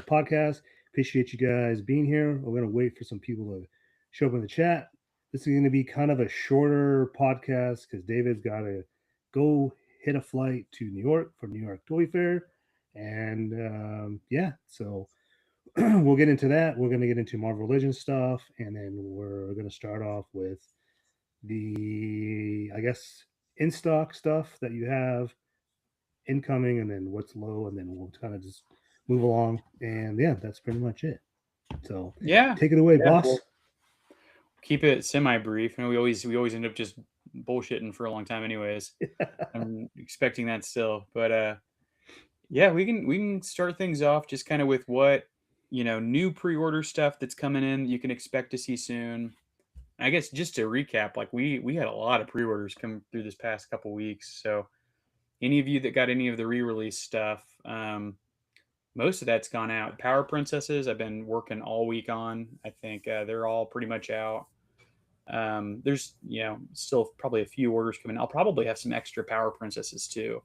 podcast. Appreciate you guys being here. We're going to wait for some people to show up in the chat. This is going to be kind of a shorter podcast because David's got to go hit a flight to New York for New York Toy Fair. And yeah, so we'll get into that. We're going to get into Marvel Legends stuff. And then we're going to start off with I guess, in stock stuff that you have incoming and then what's low, and then we'll kind of just move along. And yeah, that's pretty much it. So Yeah. take it away, Yeah. boss. Well, keep it semi-brief. We always end up just bullshitting for a long time, anyways. I'm expecting that still, but yeah, we can start things off just kind of with what new pre-order stuff that's coming in that you can expect to see soon. I guess just to recap, like we had a lot of pre-orders come through this past couple weeks. So any of you that got any of the re-release stuff, most of that's gone out. Power Princesses, I've been working all week on. I think they're all pretty much out. There's still probably a few orders coming. I'll probably have some extra Power Princesses too.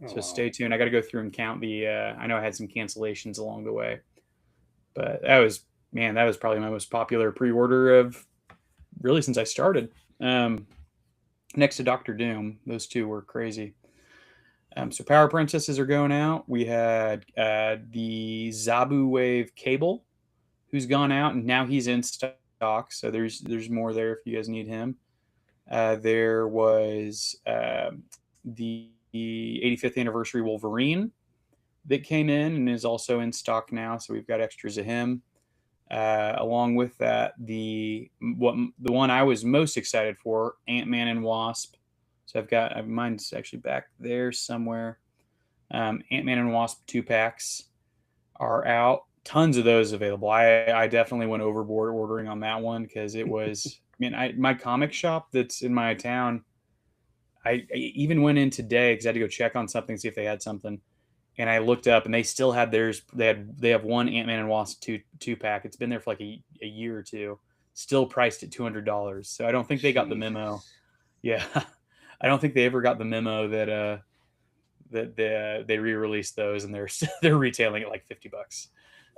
Oh, So wow. stay tuned. I got to go through and count the. I know I had some cancellations along the way, but that was probably my most popular pre-order of really since I started. Next to Doctor Doom, those two were crazy. So Power Princesses are going out. We had the Zabu Wave Cable, who's gone out, and now he's in stock. So there's more there if you guys need him. There was the 85th anniversary Wolverine that came in and is also in stock now. So we've got extras of him. Along with that, the one I was most excited for, Ant-Man and Wasp. So mine's actually back there somewhere. Ant-Man and Wasp 2-packs are out. Tons of those available. I definitely went overboard ordering on that one because it was. My comic shop that's in my town. I even went in today because I had to go check on something, see if they had something. And I looked up, and they still had theirs. They have one Ant-Man and Wasp two pack. It's been there for like a year or two. Still priced at $200. So I don't think they got the memo. Yeah, I don't think they ever got the memo that they re-released those, and they're retailing it like $50.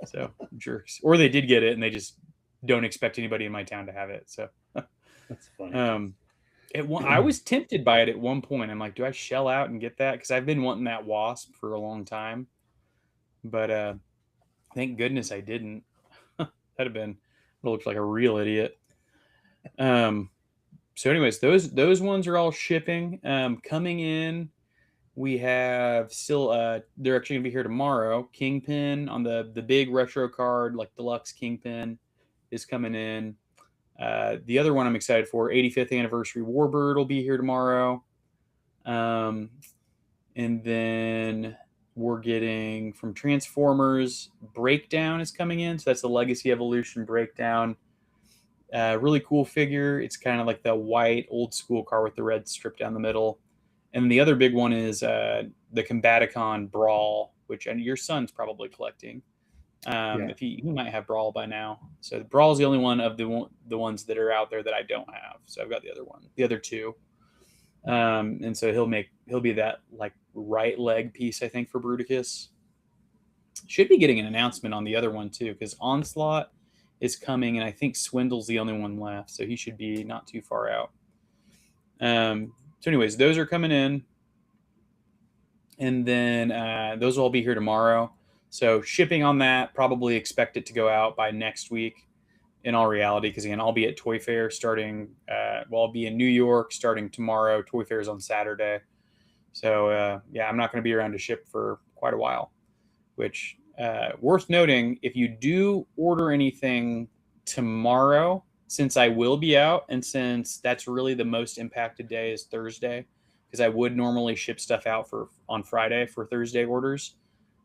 So jerks, or they did get it, and they just don't expect anybody in my town to have it. So That's funny. I was tempted by it at one point. I'm like, do I shell out and get that? Because I've been wanting that Wasp for a long time. But thank goodness I didn't. That'd have been looked like a real idiot. So anyways, those ones are all shipping. Coming in, we have still they're actually gonna be here tomorrow. Kingpin on the big retro card, like deluxe Kingpin, is coming in. The other one I'm excited for, 85th anniversary Warbird, will be here tomorrow. And then we're getting from Transformers, Breakdown is coming in. So that's the Legacy Evolution Breakdown. Really cool figure. It's kind of like the white old school car with the red strip down the middle. And the other big one is the Combaticon Brawl, which your son's probably collecting. Yeah. If he might have Brawl by now. So the Brawl is the only one of the ones that are out there that I don't have. So I've got the other two. And so he'll be that like right leg piece, I think, for Bruticus. Should be getting an announcement on the other one too, because Onslaught is coming, and I think Swindle's the only one left, so he should be not too far out. So anyways, those are coming in, and then those will all be here tomorrow. So shipping on that, probably expect it to go out by next week in all reality, because again, I'll be at Toy Fair starting, I'll be in New York starting tomorrow. Toy Fair is on Saturday. So yeah, I'm not going to be around to ship for quite a while, which worth noting, if you do order anything tomorrow, since I will be out, and since that's really the most impacted day is Thursday, because I would normally ship stuff out on Friday for Thursday orders.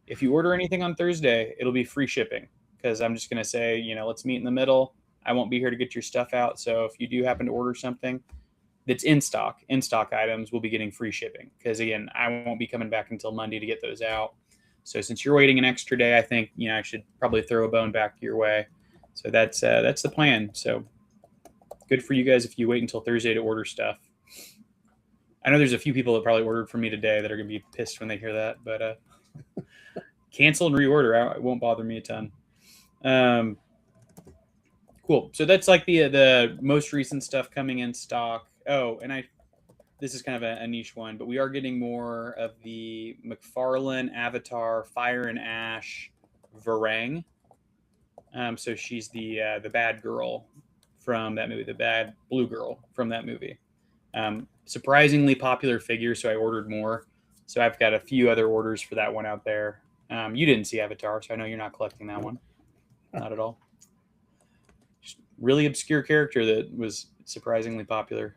If you order anything on Thursday, it'll be free shipping, because I'm just going to say, let's meet in the middle. I won't be here to get your stuff out. So if you do happen to order something that's in stock items, will be getting free shipping, because again, I won't be coming back until Monday to get those out. So since you're waiting an extra day, I think I should probably throw a bone back your way. So that's the plan. So good for you guys if you wait until Thursday to order stuff. I know there's a few people that probably ordered from me today that are going to be pissed when they hear that, but cancel and reorder. It won't bother me a ton. Cool. So that's like the most recent stuff coming in stock. Oh, and this is kind of a niche one, but we are getting more of the McFarlane Avatar Fire and Ash Varang. So she's the bad girl from that movie, the bad blue girl from that movie. Surprisingly popular figure, so I ordered more. So I've got a few other orders for that one out there. You didn't see Avatar, so I know you're not collecting that one. Not at all. Just really obscure character that was surprisingly popular.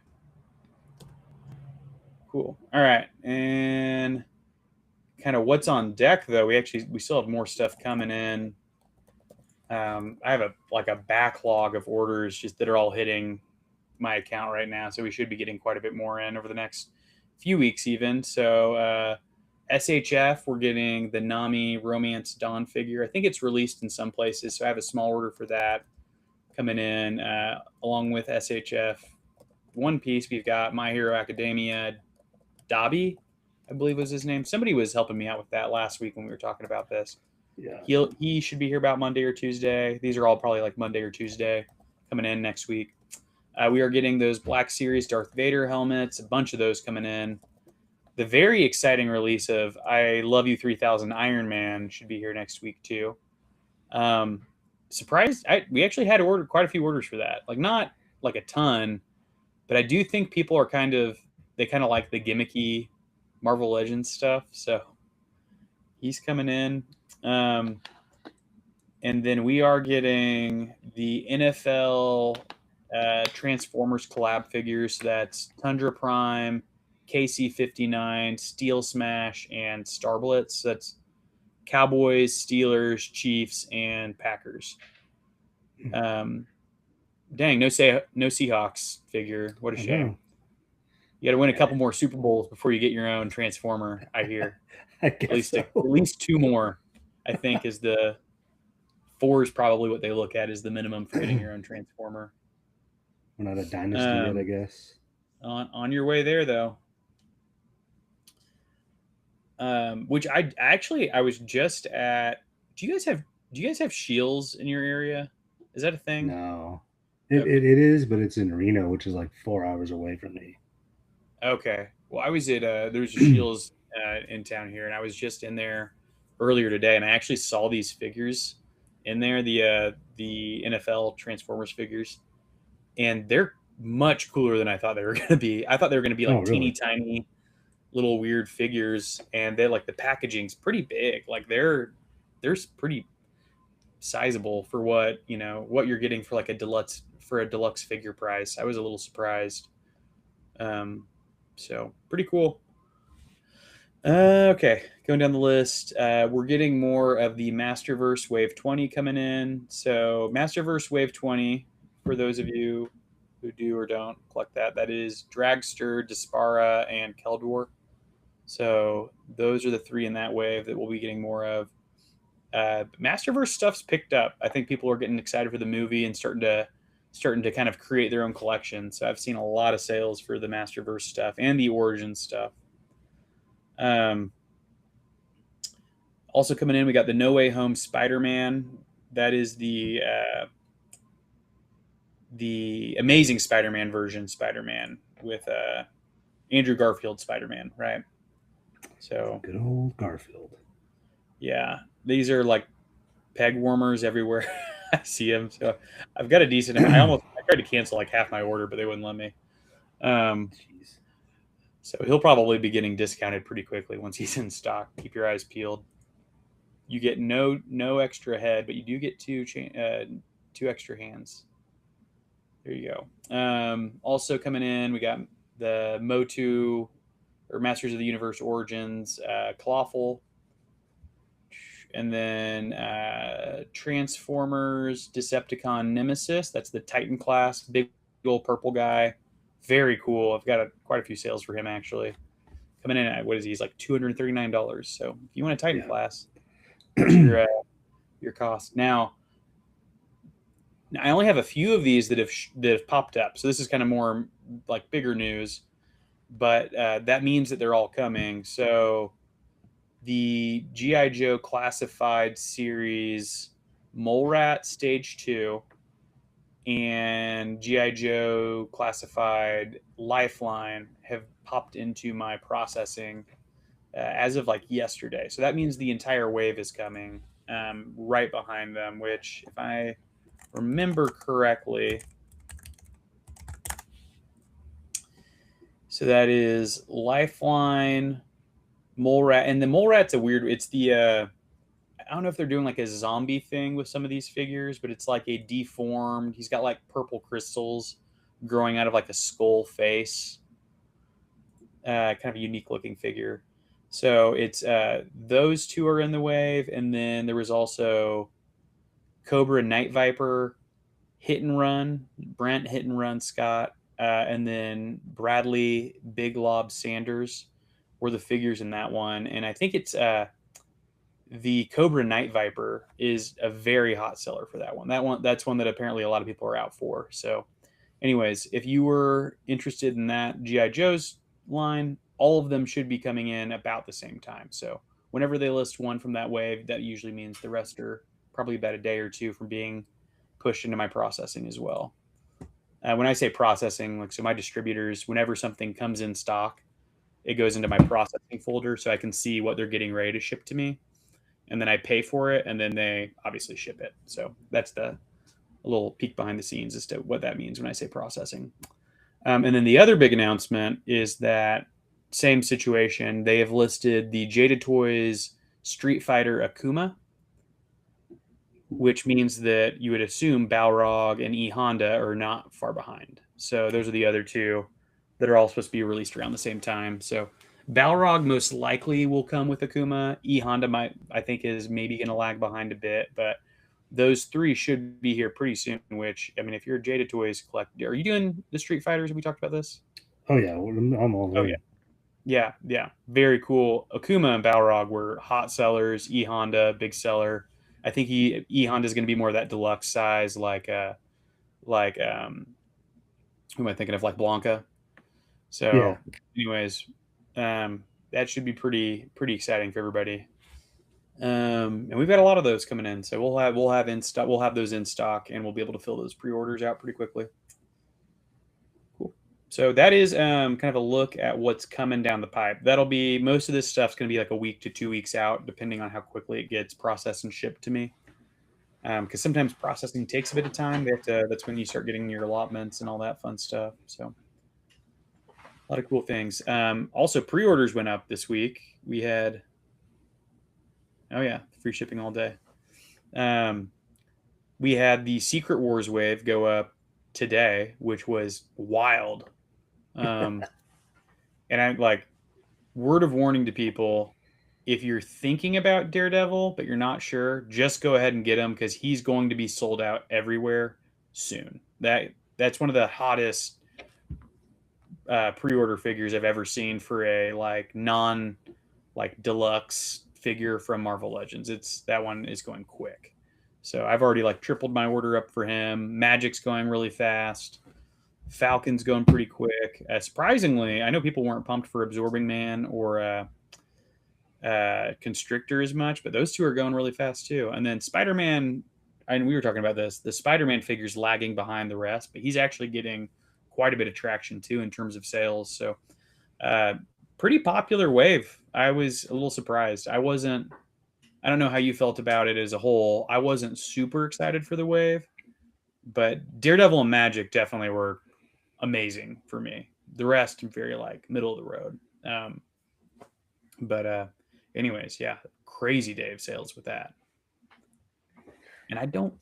Cool. All right, and kind of what's on deck though. We still have more stuff coming in. I have a backlog of orders just that are all hitting my account right now, so we should be getting quite a bit more in over the next few weeks even. So SHF, we're getting the Nami Romance Dawn figure. I think it's released in some places, so I have a small order for that coming in along with SHF. One piece, we've got My Hero Academia Dobby, I believe was his name. Somebody was helping me out with that last week when we were talking about this. Yeah. He should be here about Monday or Tuesday. These are all probably like Monday or Tuesday coming in next week. We are getting those Black Series Darth Vader helmets, a bunch of those coming in. The very exciting release of I Love You 3000 Iron Man should be here next week too. Surprised, we actually had ordered quite a few orders for that. Like not like a ton, but I do think people are kind of like the gimmicky Marvel Legends stuff. So he's coming in. And then we are getting the NFL Transformers collab figures. So that's Tundra Prime, KC-59, Steel Smash, and Star Blitz. That's Cowboys, Steelers, Chiefs, and Packers. Dang, no Seahawks figure. What a shame. You got to win a couple more Super Bowls before you get your own Transformer, I hear. I guess at least two more, I think, is the 4 is probably what they look at as the minimum for getting your own Transformer. We're not a dynasty yet, I guess. On your way there, though. Which I was just at. Do you guys have Shields in your area? Is that a thing? No, it is, but it's in Reno, which is like 4 hours away from me. Okay. Well, I was at there's a Shields in town here, and I was just in there earlier today, and I actually saw these figures in there, the NFL Transformers figures, and they're much cooler than I thought they were going to be. I thought they were going to be like teeny tiny little weird figures, and they like the packaging's pretty big. Like they're pretty sizable for what you're getting for like a deluxe figure price. I was a little surprised. So pretty cool. Okay, going down the list, we're getting more of the Masterverse Wave 20 coming in. So Masterverse Wave 20, for those of you who do or don't collect that is Dragster, Dispara, and Keldor. So those are the 3 in that wave that we'll be getting more of. Masterverse stuff's picked up. I think people are getting excited for the movie and starting to kind of create their own collection. So I've seen a lot of sales for the Masterverse stuff and the Origin stuff. Also coming in, we got the No Way Home Spider-Man. That is the Amazing Spider-Man version Spider-Man with Andrew Garfield Spider-Man, right? So good old Garfield. Yeah, these are like peg warmers everywhere. I see them, so I've got a decent. I tried to cancel like half my order, but they wouldn't let me. So he'll probably be getting discounted pretty quickly once he's in stock. Keep your eyes peeled. You get no extra head, but you do get 2 extra hands. There you go. Also coming in, we got the Motu or Masters of the Universe Origins Clawful. And then Transformers Decepticon Nemesis. That's the Titan class, big old purple guy. Very cool. I've got quite a few sales for him actually. Coming in at, what is he? He's like $239. So if you want a Titan class, that's your cost. Now, I only have a few of these that have popped up. So this is kind of more like bigger news, but that means that they're all coming. So the GI Joe Classified series Mole Rat Stage 2 and GI Joe Classified Lifeline have popped into my processing as of like yesterday. So that means the entire wave is coming right behind them, which, if I remember correctly, so that is Lifeline, Mole Rat, and the Mole Rat's a weird. It's the I don't know if they're doing like a zombie thing with some of these figures, but it's like a deformed. He's got like purple crystals growing out of like a skull face. Kind of a unique looking figure. So it's those two are in the wave, and then there was also Cobra Night Viper, Hit and Run, Brent Hit and Run Scott, and then Bradley Big Lob Sanders were the figures in that one. And I think it's the Cobra Night Viper is a very hot seller for that one. That's one that apparently a lot of people are out for. So, anyways, if you were interested in that GI Joe's line, all of them should be coming in about the same time. So, whenever they list one from that wave, that usually means the rest are probably about a day or two from being pushed into my processing as well. When I say processing, like, so my distributors, whenever something comes in stock, it goes into my processing folder so I can see what they're getting ready to ship to me, and then I pay for it, and then they obviously ship it. So that's a little peek behind the scenes as to what that means when I say processing. And then the other big announcement is that same situation. They have listed the Jada Toys Street Fighter Akuma, which means that you would assume Balrog and E Honda are not far behind. So those are the other two that are all supposed to be released around the same time. So Balrog most likely will come with Akuma. E Honda I think, is maybe going to lag behind a bit, but those three should be here pretty soon. Which, I mean, if you're a Jada Toys collector, are you doing the Street Fighters? Have we talked about this? Oh yeah, I'm all Oh in. yeah, yeah, very cool. Akuma and Balrog were hot sellers. E Honda, big seller. I think E Honda is going to be more of that deluxe size, like who am I thinking of? Like Blanca. Yeah. So, anyways, that should be pretty exciting for everybody. And we've got a lot of those coming in, so we'll have those in stock, and we'll be able to fill those pre-orders out pretty quickly. Cool. So that is kind of a look at what's coming down the pipe. That'll be, most of this stuff's going to be like a week to 2 weeks out, depending on how quickly it gets processed and shipped to me. Because sometimes processing takes a bit of time. That's when you start getting your allotments and all that fun stuff. So a lot of cool things. Also, pre-orders went up this week. We had, oh yeah, free shipping all day. We had the Secret Wars wave go up today, which was wild. And I'm like, word of warning to people: if you're thinking about Daredevil but you're not sure, just go ahead and get him, because he's going to be sold out everywhere soon. That's one of the hottest pre-order figures I've ever seen for a deluxe figure from Marvel Legends. That one is going quick. So I've already tripled my order up for him. Magic's going really fast. Falcon's going pretty quick. Surprisingly, I know people weren't pumped for Absorbing Man or Constrictor as much, but those two are going really fast too. And then Spider-Man, and we were talking about this, the Spider-Man figure's lagging behind the rest, but he's actually getting quite a bit of traction too in terms of sales. So pretty popular wave. I was a little surprised. I don't know how you felt about it as a whole. I wasn't super excited for the wave, but Daredevil and Magic definitely were amazing for me. The rest, very middle of the road. But anyways, yeah, crazy day of sales with that. And I don't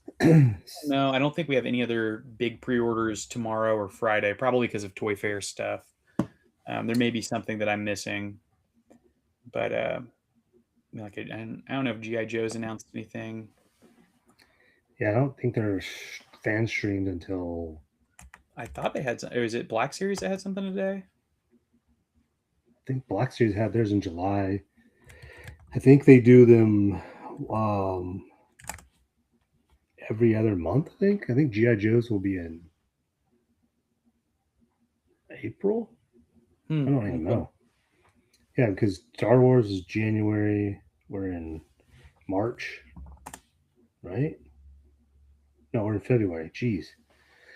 think we have any other big pre-orders tomorrow or Friday, probably because of Toy Fair stuff. There may be something that I'm missing, but I don't know if GI Joe's announced anything. Yeah, I don't think they're fan streamed until, I thought they had some. Or is it Black Series that had something today? I think Black Series had theirs in July. I think they do them every other month. I think GI Joe's will be in April. I don't even know. Yeah, because Star Wars is January. We're in March, right? No, we're in February. Jeez.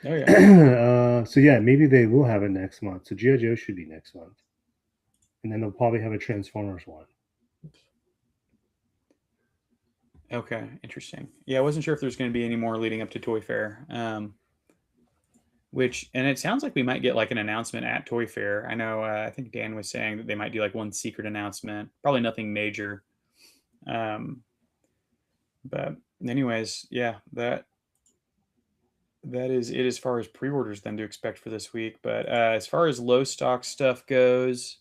Oh yeah. So yeah, maybe they will have it next month. So G.I. Joe should be next month, and then they'll probably have a Transformers one. Okay, interesting. Yeah, I wasn't sure if there's going to be any more leading up to Toy Fair. Which, and it sounds like we might get like an announcement at Toy Fair. I know, I think Dan was saying that they might do like one secret announcement, probably nothing major. Um, but anyways, yeah, that is it as far as pre-orders then to expect for this week. But as far as low stock stuff goes,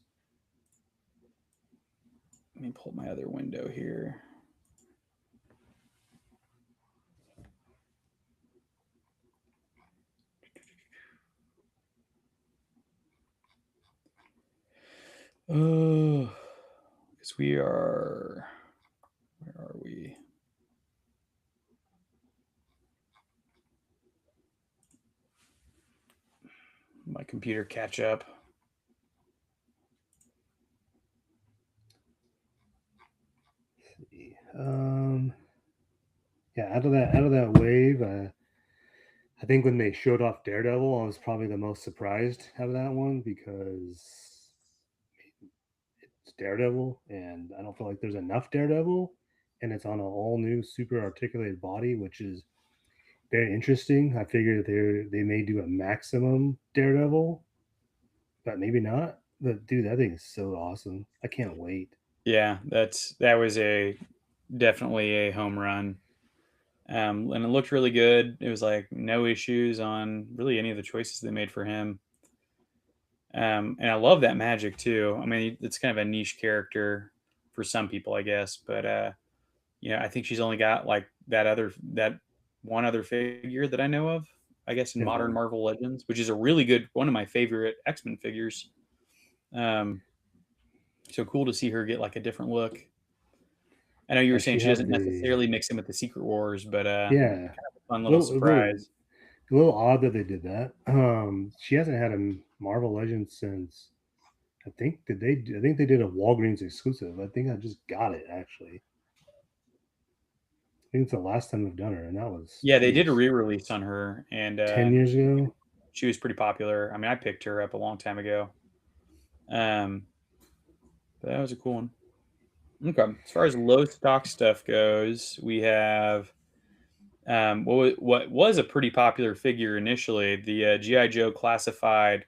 let me pull my other window here. Oh, because we are, where are we? My computer catch up. Let's see. Yeah, out of that wave, I think when they showed off Daredevil, I was probably the most surprised out of that one because it's Daredevil, and I don't feel like there's enough Daredevil, and it's on an all new super articulated body, which is very interesting. I figured they may do a maximum Daredevil, but maybe not. But dude, that thing is so awesome. I can't wait. Yeah, that was a definitely a home run. And it looked really good. It was like no issues on really any of the choices they made for him. And I love that magic too. I mean, it's kind of a niche character for some people, I guess. But I think she's only got like that one other figure that I know of. I guess in modern Uh, Marvel Legends, which is a really good one of my favorite X-Men figures. Um, so cool to see her get like a different look. I know you were does saying she she have doesn't the? necessarily mix in with the Secret Wars, but Yeah, kind of a fun a little little, a little, surprise. a little odd that they did that. She hasn't had a Marvel Legends since I think they did a Walgreens exclusive. I think I just got it actually. I think it's the last time they've done her, and that was Yeah, they did a geez, re-release on her, and 10 years ago. she was pretty popular. I mean, I picked her up a long time ago. Um, but that was a cool one. Okay, as far as low stock stuff goes, we have what was a pretty popular figure initially, the GI Joe classified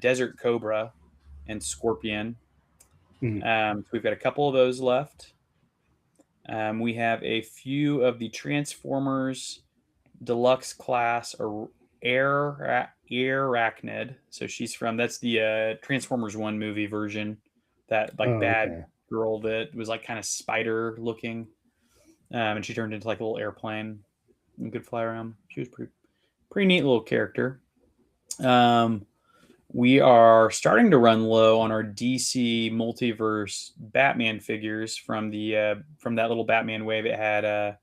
Desert Cobra and Scorpion. Mm. So we've got a couple of those left. We have a few of the Transformers Deluxe class or Arachnid. So she's from that's the Transformers One movie version, that like Oh, bad okay. girl that was like kind of spider looking, and she turned into like a little airplane and could fly around. She was pretty neat little character. Um, we are starting to run low on our DC multiverse Batman figures from that little Batman wave. It had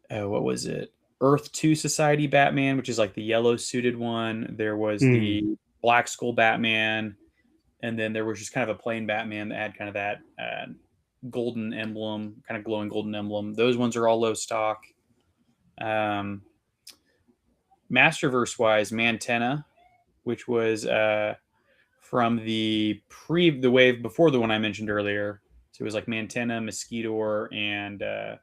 what was it? Earth 2 Society Batman, which is like the yellow suited one. There was Mm. the Black Skull Batman, and then there was just kind of a plain Batman that had kind of that golden emblem, kind of glowing golden emblem. Those ones are all low stock. Um, Masterverse wise, Mantenna, which was from the wave before the one I mentioned earlier. So it was like Mantenna, Mosquitor, and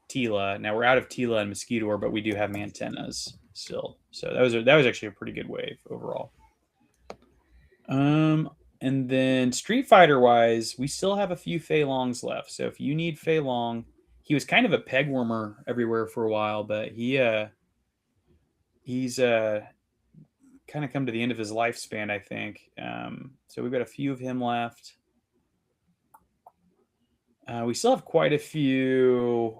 Tila. Now we're out of Tila and Mosquitor, but we do have Mantennas still. So that was actually a pretty good wave overall. And then Street Fighter wise, we still have a few Fei Longs left. So if you need Fei Long, he was kind of a peg warmer everywhere for a while, but he's kind of come to the end of his lifespan, I think. So we've got a few of him left. We still have quite a few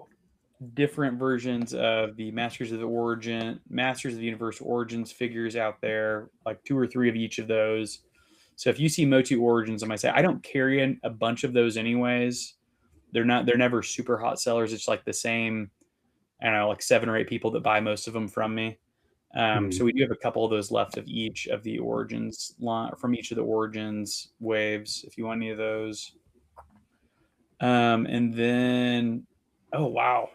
different versions of the Masters of the Universe Origins figures out there, like two or three of each of those. So if you see Motu Origins on my site, I don't carry a bunch of those anyways. They're never super hot sellers. It's like the same, I don't know, like 7 or 8 people that buy most of them from me. So we do have a couple of those left of each of the Origins from each of the Origins waves, if you want any of those. And then, oh wow,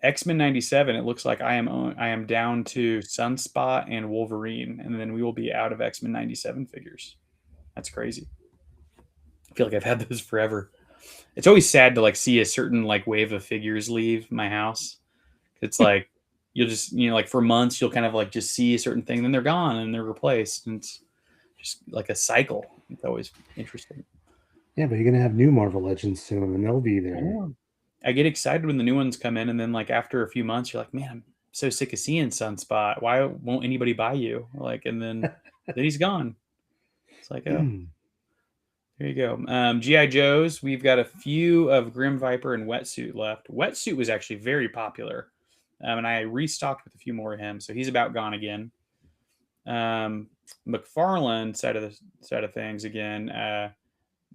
X-Men 97. It looks like I am down to Sunspot and Wolverine, and then we will be out of X-Men 97 figures. That's crazy. I feel like I've had those forever. It's always sad to like see a certain like wave of figures leave my house. It's like you'll just like for months you'll kind of like just see a certain thing, then they're gone and they're replaced, and it's just like a cycle. It's always interesting. Yeah, but you're gonna have new Marvel Legends soon, and they'll be there. I know. I get excited when the new ones come in, and then like after a few months, you're like, man, I'm so sick of seeing Sunspot. Why won't anybody buy you? Like, and then he's gone. It's like, oh, there you go. GI Joes. We've got a few of Grim Viper and Wetsuit left. Wetsuit was actually very popular, and I restocked with a few more of him, so he's about gone again. McFarlane side of things again.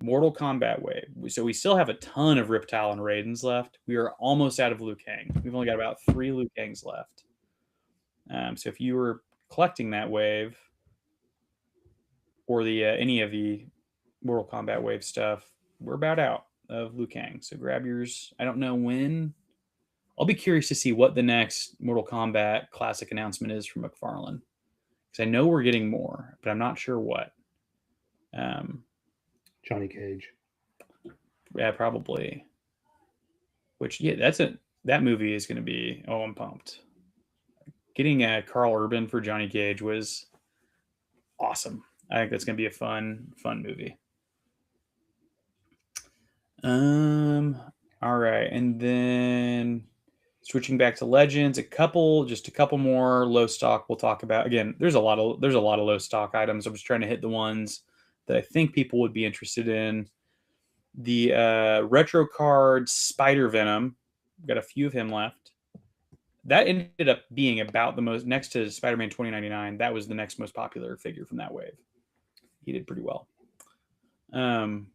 Mortal Kombat wave. So we still have a ton of Riptile and Raidens left. We are almost out of Liu Kang. We've only got about 3 Liu Kangs left. So if you were collecting that wave or the any of the Mortal Kombat wave stuff, we're about out of Liu Kang. So grab yours. I don't know when. I'll be curious to see what the next Mortal Kombat classic announcement is from McFarlane. Because I know we're getting more, but I'm not sure what. Johnny Cage. Yeah, probably. Which that movie is going to be. Oh, I'm pumped. Getting Carl Urban for Johnny Cage was awesome. I think that's going to be a fun movie. All right, and then switching back to Legends, just a couple more low stock we'll talk about. Again, there's a lot of low stock items. I'm just trying to hit the ones that I think people would be interested in. The retro card Spider Venom, got a few of him left. That ended up being about the most, next to Spider-Man 2099. That was the next most popular figure from that wave. He did pretty well. And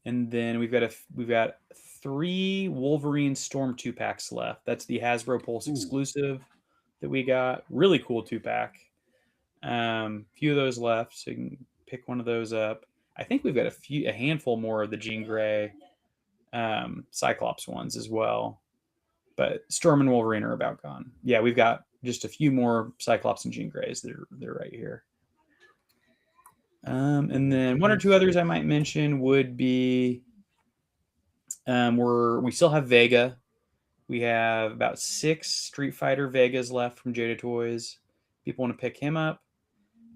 then we've got 3 Wolverine Storm 2-packs left. That's the Hasbro Pulse exclusive that we got. Really cool 2-pack. Few of those left, so you can pick one of those up. I think we've got a handful more of the Jean Grey Cyclops ones as well. But Storm and Wolverine are about gone. Yeah, we've got just a few more Cyclops and Jean Greys. They're right here. And then one or two others I might mention would be we still have Vega. We have about 6 Street Fighter Vegas left from Jada Toys. People want to pick him up.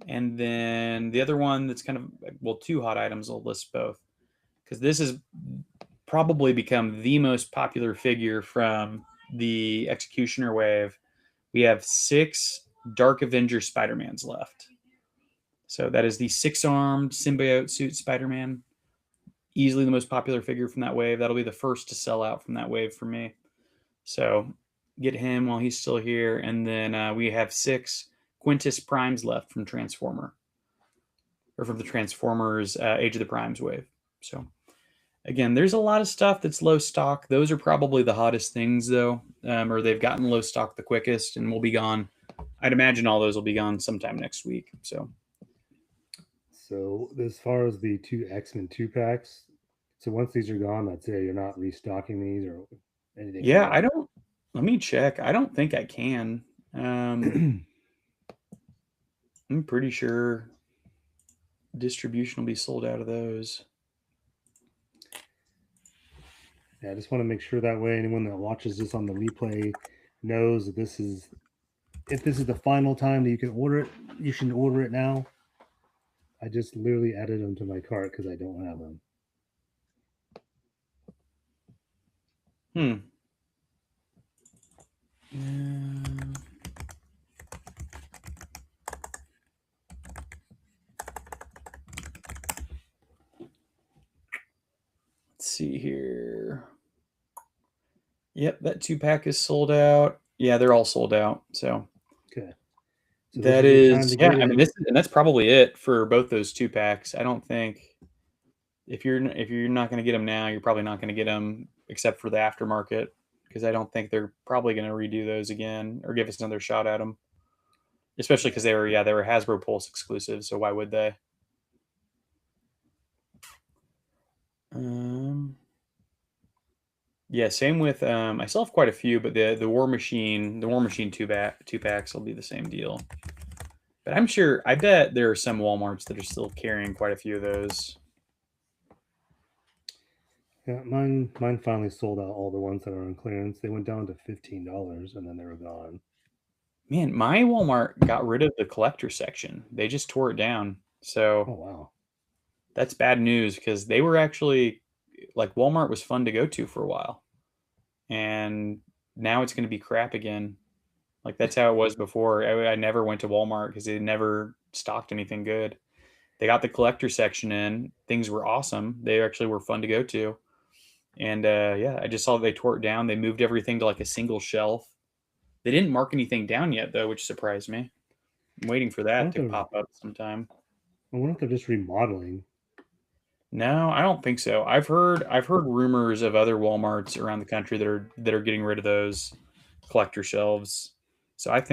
And then the other one that's kind of, 2 hot items, I'll list both. Because this has probably become the most popular figure from the Executioner wave. We have 6 Dark Avenger Spider-Mans left. So that is the 6-armed symbiote suit Spider-Man. Easily the most popular figure from that wave. That'll be the first to sell out from that wave for me. So get him while he's still here. And then we have 6 Quintus Primes left from Transformer. Or from the Transformers Age of the Primes wave. So again, there's a lot of stuff that's low stock. Those are probably the hottest things, though, or they've gotten low stock the quickest and will be gone. I'd imagine all those will be gone sometime next week. So as far as the 2 X-Men 2-packs, so once these are gone, that's it. You're not restocking these or anything. Yeah, I don't. Let me check. I don't think I can. I'm pretty sure distribution will be sold out of those. Yeah, I just want to make sure that way anyone that watches this on the replay knows that if this is the final time that you can order it, you should order it now. I just literally added them to my cart because I don't have them. Let's see here. Yep, that 2-pack is sold out. Yeah, they're all sold out. So okay. So that is, yeah. I mean, that's probably it for both those 2-packs. I don't think if you're not going to get them now, you're probably not going to get them except for the aftermarket, because I don't think they're probably going to redo those again or give us another shot at them. especially because Yeah. they were Hasbro Pulse exclusive. So why would they? Um, yeah, same with I still have quite a few, but the War Machine two packs will be the same deal. But I bet there are some WalMarts that are still carrying quite a few of those. Yeah, mine finally sold out all the ones that are on clearance. They went down to $15 and then they were gone. Man, my Walmart got rid of the collector section. They just tore it down. Oh So wow. that's bad news because they were actually like Walmart was fun to go to for a while. And now it's going to be crap again. Like that's how it was before. I never went to Walmart because they never stocked anything good. They got the collector section in. Things were awesome. They actually were fun to go to. And yeah, I just saw they tore it down. They moved everything to like a single shelf. They didn't mark anything down yet though, which surprised me. I'm waiting for I that wonder to if they're, pop up sometime. I wonder if they're just remodeling. No, I don't think so. I've heard rumors of other Walmarts around the country that are getting rid of those collector shelves. So That sucks.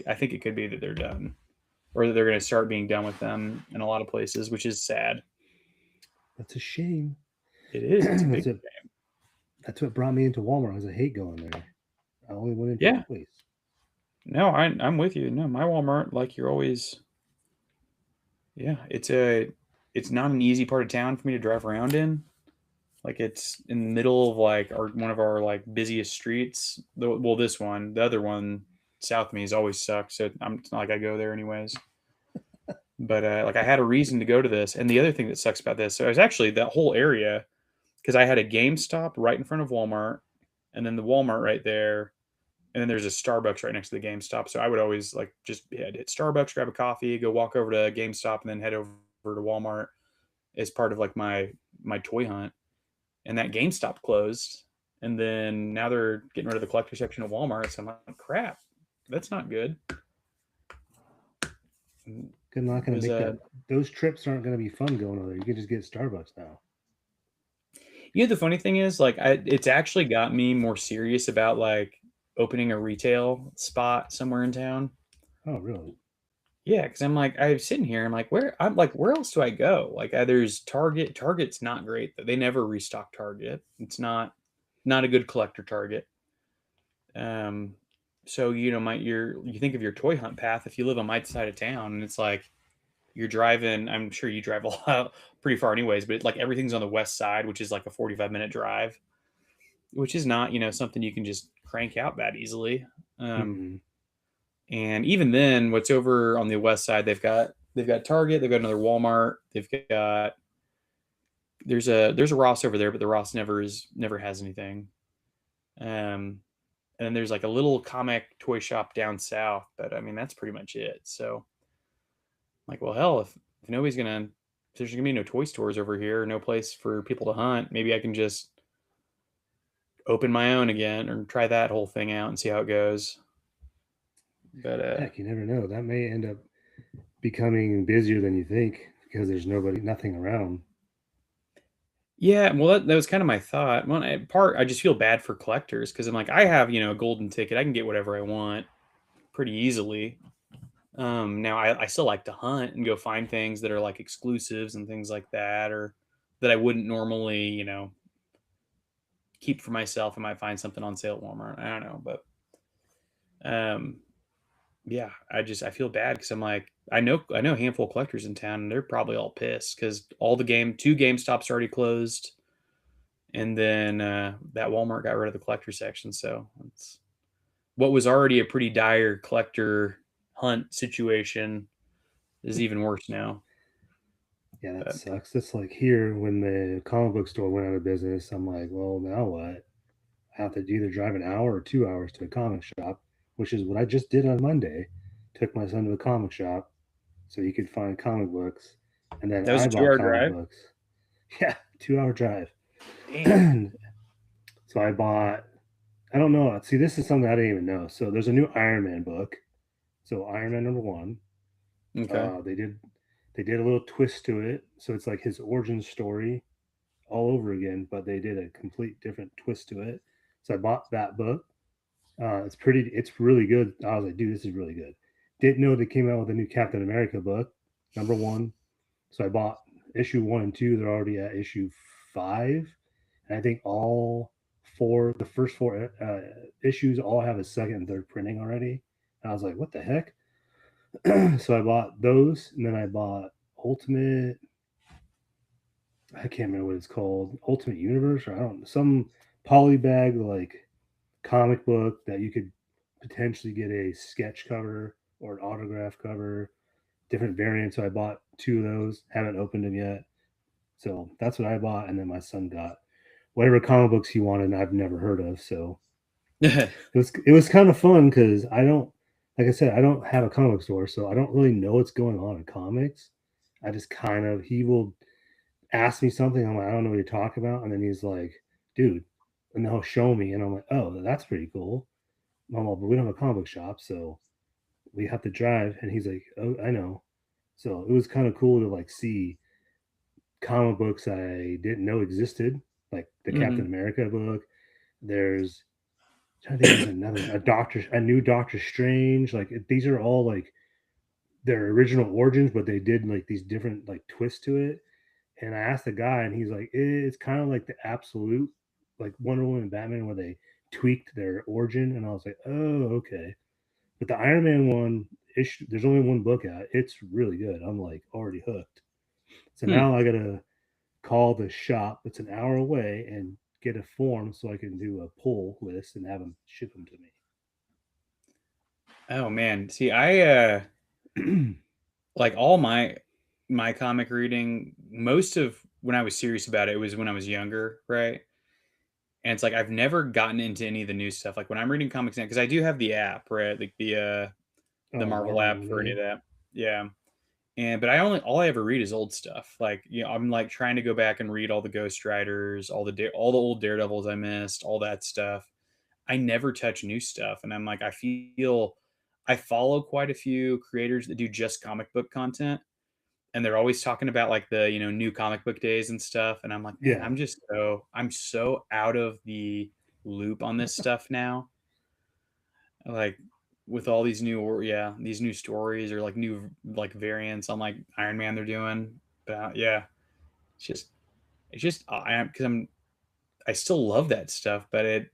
I think it could be that they're done or that they're going to start being done with them in a lot of places, which is sad. That's a shame. It is. It's a big that's what that's what brought me into Walmart. Because I hate going there. I only went in for yeah. toys. No, I'm with you. No, my Walmart like you're always yeah, it's not an easy part of town for me to drive around in. Like it's in the middle of like our one of our like busiest streets. Well, this one, the other one south of me has always sucked. So it's not like I go there anyways. But like I had a reason to go to this, and the other thing that sucks about this, so it was actually that whole area because I had a GameStop right in front of Walmart, and then the Walmart right there, and then there's a Starbucks right next to the GameStop. So I would always like just hit Starbucks, grab a coffee, go walk over to GameStop, and then head over to Walmart as part of like my toy hunt. And that GameStop closed, and then now they're getting rid of the collector section of Walmart. So I'm like, crap, that's not good. It Good, not going to was make that. Those trips aren't going to be fun going over there. You can just get Starbucks now. the funny thing is like it's actually got me more serious about like opening a retail spot somewhere in town. Oh really? Yeah, because I'm like I'm sitting here. I'm like where else do I go? Like there's Target. Target's not great. They never restock Target. It's not a good collector Target. Um, so you think of your toy hunt path if you live on my side of town, and it's like you're driving. I'm sure you drive a lot, pretty far anyways, but like everything's on the west side, which is like a 45-minute drive, which is not something you can just crank out that easily. Um, Mm-mm. and even then, what's over on the west side, they've got Target, they've got another Walmart, they've got there's a Ross over there, but the Ross never has anything. Um, and then there's like a little comic toy shop down south, but I mean that's pretty much it. So like, well, hell, if nobody's gonna, if there's gonna be no toy stores over here, no place for people to hunt, maybe I can just open my own again or try that whole thing out and see how it goes. But Heck, you never know. That may end up becoming busier than you think because there's nothing around. yeah, well, that was kind of my thought. Well, I just feel bad for collectors because I'm like, I have a golden ticket, I can get whatever I want pretty easily. Now I still like to hunt and go find things that are like exclusives and things like that, or that I wouldn't normally, keep for myself. I might find something on sale at Walmart. I don't know, but um, yeah, I feel bad because I'm like, I know a handful of collectors in town, and they're probably all pissed because all the two GameStops already closed, and then that Walmart got rid of the collector section. So it's what was already a pretty dire collector hunt situation is even worse now. Yeah, that But sucks. It's like here when the comic book store went out of business. I'm like, well, now what? I have to either drive an hour or 2 hours to a comic shop, which is what I just did on Monday. Took my son to a comic shop so he could find comic books, and then that was I a bought 2 hour comic drive. books. Yeah, 2 hour drive. Damn. So I bought. I don't know. See, this is something I didn't even know. So there's a new Iron Man book. So Iron Man #1. Okay. They did a little twist to it. So it's like his origin story all over again, but they did a complete different twist to it. So I bought that book. It's really good. I was like, dude, this is really good. Didn't know they came out with a new Captain America book, number one. So I bought issue 1 and 2. They're already at issue 5, and I think all four, the first four issues, all have a second and third printing already. And I was like, what the heck? So I bought those, and then I bought Ultimate. I can't remember what it's called. Ultimate Universe, or I don't, some polybag like comic book that you could potentially get a sketch cover or an autograph cover, different variants. So I bought 2 of those. Haven't opened them yet. So that's what I bought, and then my son got whatever comic books he wanted, and I've never heard of. So it was kind of fun because I don't, like I said, I don't have a comic store, so I don't really know what's going on in comics. I just kind of, he will ask me something. I'm like, I don't know what you're talking about, and then he's like, dude, and then he'll show me, and I'm like, oh, that's pretty cool. I'm like, but we don't have a comic book shop, so we have to drive. And he's like, oh, I know. So it was kind of cool to like see comic books I didn't know existed, like the Captain Hmm. America book. There's, I'm trying to think, there's another, a new Doctor Strange. Like these are all like their original origins, but they did like these different like twists to it. And I asked the guy, and he's like, it's kind of like the absolute, like Wonder Woman and Batman, where they tweaked their origin. And I was like, oh, okay. But the Iron Man one, there's only one book out. It's really good. I'm like already hooked. So Hmm. now I gotta call the shop that's an hour away and get a form so I can do a pull list and have them ship them Oh man, see, to me. like all my comic reading, most of when I was serious about it was when I was younger, right? And it's like I've never gotten into any of the new stuff. Like when I'm reading comics now, because I do have the app, right? Like the Oh, the Marvel Marvel app one, for any yeah. of that. Yeah. And but I only all I ever read is old stuff. Like, I'm like trying to go back and read all the Ghost Riders, all the old Daredevils I missed, all that stuff. I never touch new stuff, and I'm like, I follow quite a few creators that do just comic book content, and they're always talking about like the new comic book days and stuff, and I'm like, man, Yeah. I'm so out of the loop on this stuff now. Like with all these these new stories or like new like variants on like Iron Man they're doing. But yeah, it's just I am because I still love that stuff, but it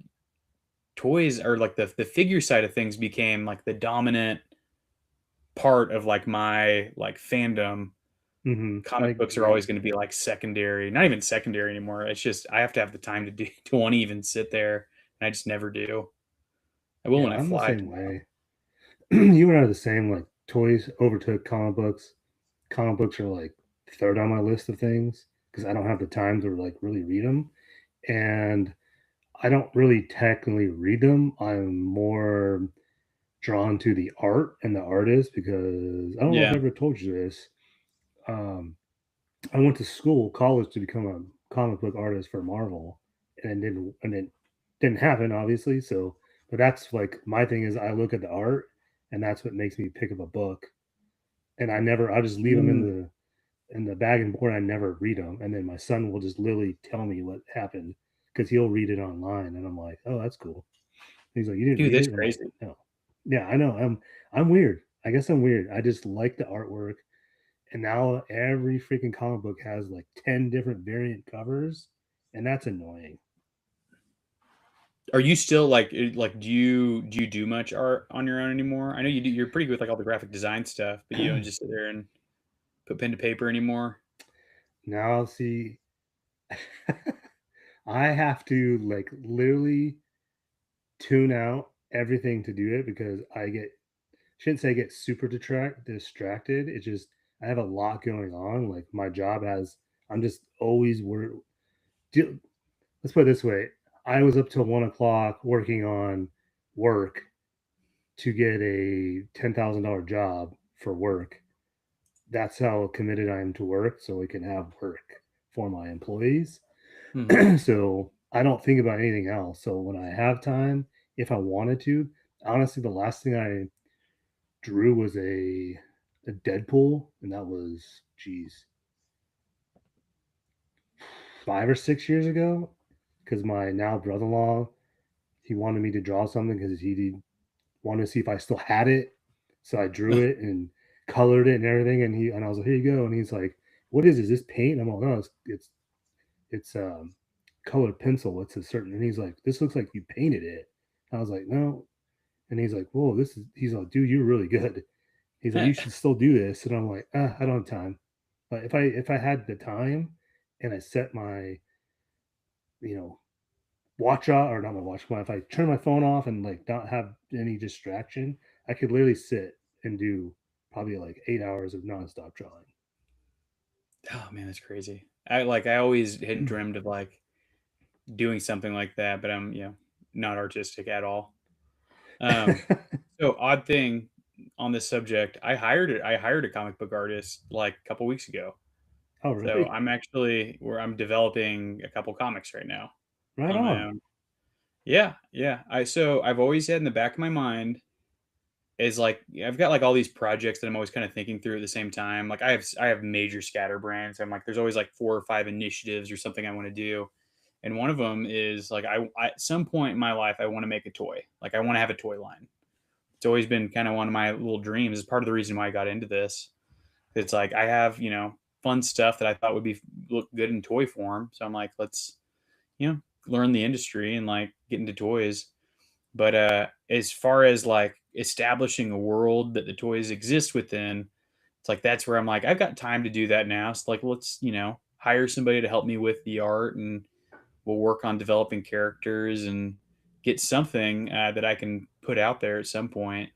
toys or like the figure side of things became like the dominant part of like my like fandom. I Comic books are agree. always going to be like secondary, not even secondary anymore. It's just I have to have the time to do to want to even sit there, and I just never do. I will Yeah, when I I'm the fly. same way. You and I are the same. Like toys overtook comic books. Comic books are like third on my list of things because I don't have the time to like really read them, and I don't really technically read them. I'm more drawn to the art and the artist because I don't know if I Yeah. ever told you this. Um, I went to school, college, to become a comic book artist for Marvel, and it didn't happen, obviously. So, but that's like my thing is I look at the art, and that's what makes me pick up a book. And I just leave them Mm. in the bag and board. I never read them, and then my son will just literally tell me what happened because he'll read it online, and I'm like, oh, that's cool. He's like, you didn't Dude, read that's it? I'm like, crazy. no. Yeah, I know. I'm weird. I guess I'm weird. I just like the artwork. And now every freaking comic book has like 10 different variant covers, and that's annoying. Are you still like do you do much art on your own anymore? I know you do. You're pretty good with like all the graphic design stuff, but you don't just sit there and put pen to paper anymore. Now, see, I have to like literally tune out everything to do it because shouldn't say get super distracted. It's just I have a lot going on. Like my job has, I'm just always worried. Let's put it this way: I was up till 1 o'clock working on work to get a $10,000 job for work. That's how committed I am to work, so we can have work for my employees. Hmm. So I don't think about anything else. So when I have time, if I wanted to, honestly, the last thing I drew was a Deadpool, and that was geez 5 or 6 years ago. Because my now brother-in-law, he wanted me to draw something because he wanted to see if I still had it. So I drew it and colored it and everything, and I was like, here you go. And he's like, what is this paint? And I'm like, no, it's colored pencil. It's a certain, and he's like, this looks like you painted it. I was like, no. And he's like, whoa, he's like, dude, you're really good. He's like, you should still do this. And I'm like, I don't have time. But if I had the time and I set my, you know, watch off, or not my watch, but if I turn my phone off and like not have any distraction, I could literally sit and do probably like 8 hours of nonstop drawing. Oh man, that's crazy. I always had dreamed of like doing something like that, but I'm not artistic at all. Um, so odd thing on this subject, I hired a comic book artist like a couple weeks ago. Oh, So really? I'm actually where I'm developing a couple comics right now Right on my on. own. Yeah, yeah. I've always had in the back of my mind is like I've got like all these projects that I'm always kind of thinking through at the same time. Like I have major scatterbrains. I'm like there's always like 4 or 5 initiatives or something I want to do. And one of them is like I at some point in my life I want to make a toy. Like I want to have a toy line. It's always been kind of one of my little dreams. It's part of the reason why I got into this. It's like I have, fun stuff that I thought would be look good in toy form. So I'm like, let's, learn the industry and like get into toys. But as far as like establishing a world that the toys exist within, it's like that's where I'm like, I've got time to do that now. So like let's, hire somebody to help me with the art and we'll work on developing characters and get something that I can put out there at some point.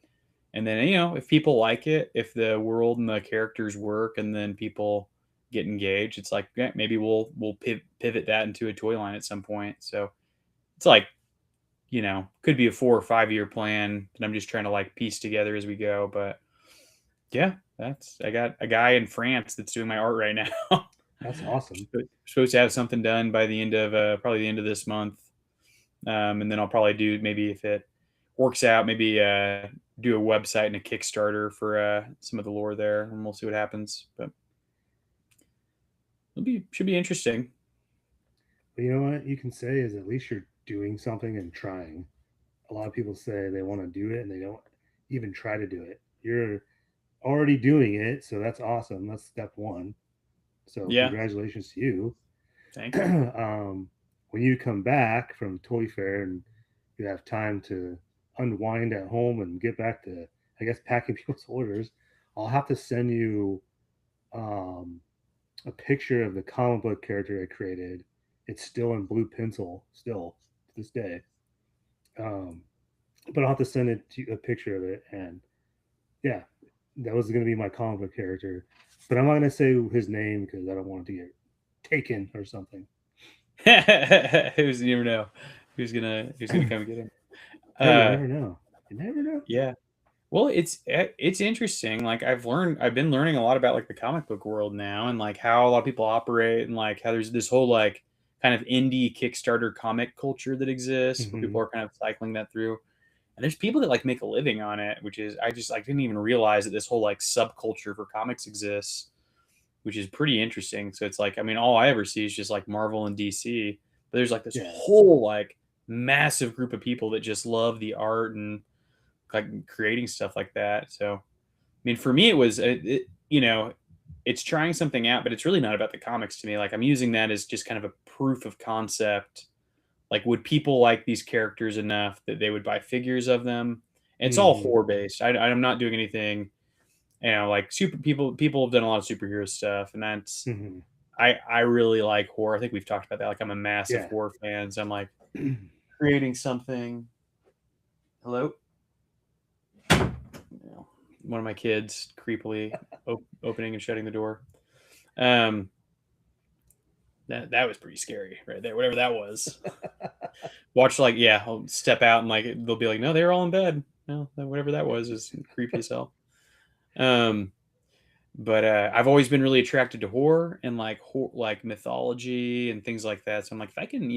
And then, if people like it, if the world and the characters work, and then people get engaged, it's like yeah, maybe we'll pivot that into a toy line at some point. So it's like could be a 4 or 5 year plan that I'm just trying to like piece together as we go. But yeah, that's I got a guy in France that's doing my art right now. That's awesome. Supposed to have something done by the end of probably the end of this month, and then I'll probably do maybe if it works out, maybe do a website and a Kickstarter for some of the lore there, and we'll see what happens. But it'll be should be interesting. But you know what you can say is at least you're doing something and trying. A lot of people say they want to do it and they don't even try to do it. You're already doing it, so that's awesome. That's step one. So Yeah, congratulations to you. thank you. When you come back from Toy Fair and you have time to unwind at home and get back to, I guess, packing people's orders, I'll have to send you um, a picture of the comic book character I created. It's still in blue pencil, still to this day. Um, but I'll have to send it to a picture of it. And yeah, that was going to be my comic book character. But I'm not going to say his name because I don't want it to get taken or something. Who's you never know who's gonna come get him. Yeah, you Uh, never know. You never know. yeah. Well, it's interesting. Like I've been learning a lot about like the comic book world now, and like how a lot of people operate, and like how there's this whole like kind of indie Kickstarter comic culture that exists, where Mm-hmm. people are kind of cycling that through. And there's people that like make a living on it, which is I didn't even realize that this whole like subculture for comics exists, which is pretty interesting. So it's like I mean, all I ever see is just like Marvel and DC, but there's like this Yeah. whole like massive group of people that just love the art and like creating stuff like that. So I mean, for me, it was it's trying something out, but it's really not about the comics to me. Like I'm using that as just kind of a proof of concept. Like, would people like these characters enough that they would buy figures of them? And it's all Mm-hmm. horror based. I'm not doing anything, like super people. People have done a lot of superhero stuff, and that's Mm-hmm. I really like horror. I think we've talked about that. Like, I'm a massive Yeah. horror fan, so I'm like creating something. Hello, one of my kids creepily opening and shutting the door. Um, that was pretty scary right there. Whatever that was. Watch like yeah, I'll step out and like they'll be like, no, they're all in bed. No, whatever that was is creepy as hell. Um, but I've always been really attracted to horror and like like mythology and things like that. So I'm like, if I can,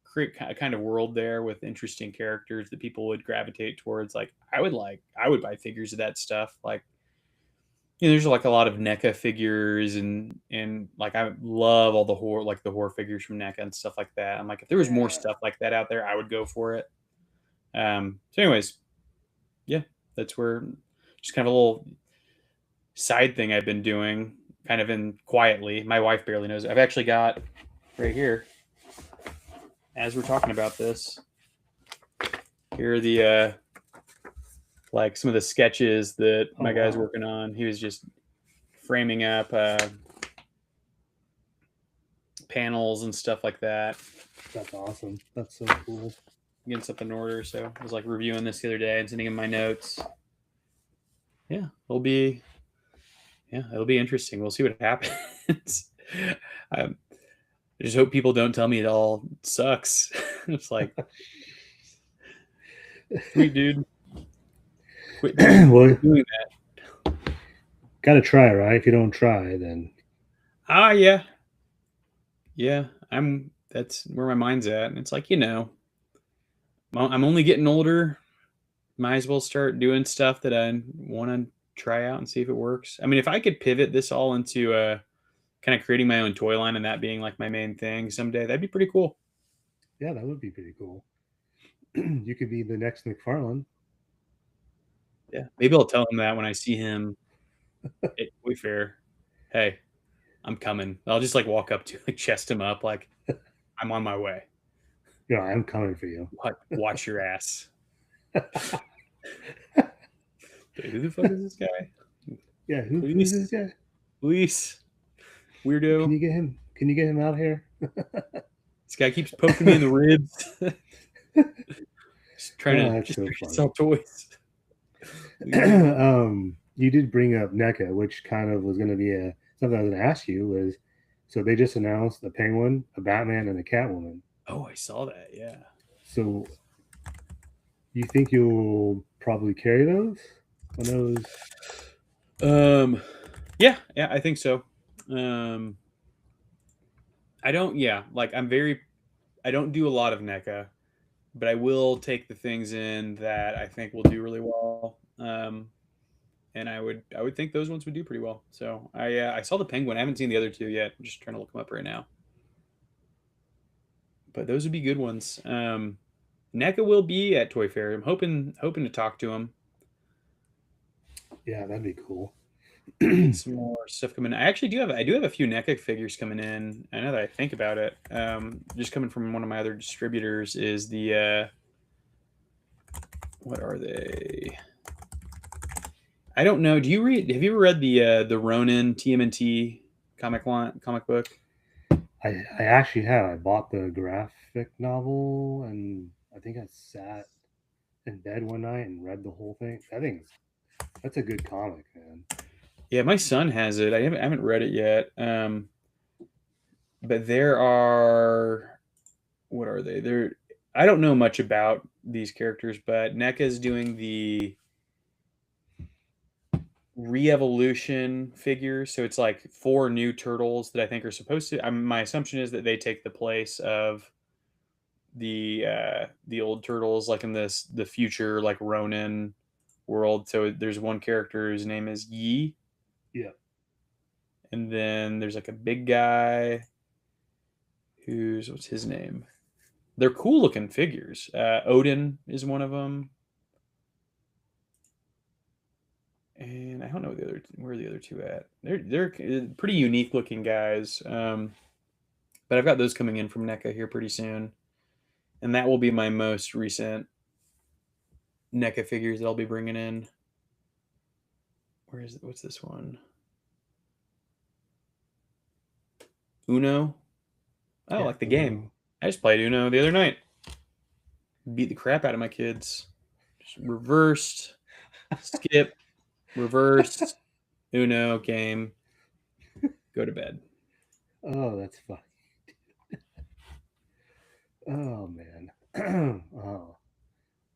create a kind of world there with interesting characters that people would gravitate towards, I would buy figures of that stuff. Like there's like a lot of NECA figures and like I love all the horror figures from NECA and stuff like that. I'm like, if there was more Yeah. stuff like that out there, I would go for it. So anyways, yeah, that's where just kind of a little side thing I've been doing, kind of in quietly. My wife barely knows it. I've actually got right here, as we're talking about this, here are the like some of the sketches that my guy's working on. He was just framing up panels and stuff like that. That's awesome. That's so cool. Getting stuff in order. So I was like reviewing this the other day and sending him my notes. Yeah, it'll be interesting. We'll see what happens. I just hope people don't tell me it all sucks. It's like, sweet dude, quit Well, doing that. Gotta try, right? If you don't try, then yeah. That's where my mind's at, and it's like, I'm only getting older. Might as well start doing stuff that I want to try out and see if it works. I mean, if I could pivot this all into kind of creating my own toy line and that being like my main thing someday, that'd be pretty cool. Yeah, that would be pretty cool. You could be the next McFarlane. Yeah, maybe I'll tell him that when I see him at Toy Fair. Hey, I'm coming. I'll just like walk up to like chest him up like I'm on my way. Yeah, I'm coming for you. Watch your ass. Who the fuck is this guy? Yeah, who's this guy? Luis. Weirdo. Can you get him out here? This guy keeps poking me in the ribs. Just trying to sell toys. You did bring up NECA, which kind of was going to be something I was going to ask you was, so they just announced a Penguin, a Batman, and a Catwoman. Oh, I saw that. Yeah. So you think you'll probably carry those on those? Yeah, I think so. I don't. Yeah, like I don't do a lot of NECA, but I will take the things in that I think will do really well. And I would think those ones would do pretty well. So I saw the Penguin. I haven't seen the other two yet. I'm just trying to look them up right now. But those would be good ones. NECA will be at Toy Fair. I'm hoping to talk to him. Yeah, that'd be cool. Get some more stuff coming in. I do have a few NECA figures coming in. I know that I think about it. Just coming from one of my other distributors is the what are they? I don't know. Have you ever read the Ronin TMNT comic book? I actually have. I bought the graphic novel, and I think I sat in bed one night and read the whole thing. That's a good comic, man. Yeah, my son has it. I haven't read it yet. But there are, what are they? I don't know much about these characters, but NECA is doing the re-evolution figures. So it's like 4 new turtles that I think are supposed to. My assumption is that they take the place of the old turtles, like in the future like Ronin world. So there's one character whose name is Yi. Yeah. And then there's like a big guy what's his name? They're cool looking figures. Odin is one of them. And I don't know where the other two at. They're pretty unique looking guys. But I've got those coming in from NECA here pretty soon. And that will be my most recent NECA figures that I'll be bringing in. What's this one? Uno. Oh, yeah, like the game. I just played Uno the other night. Beat the crap out of my kids. Just reversed, skip, reversed, Uno game. Go to bed. Oh, that's funny. Oh man. Oh.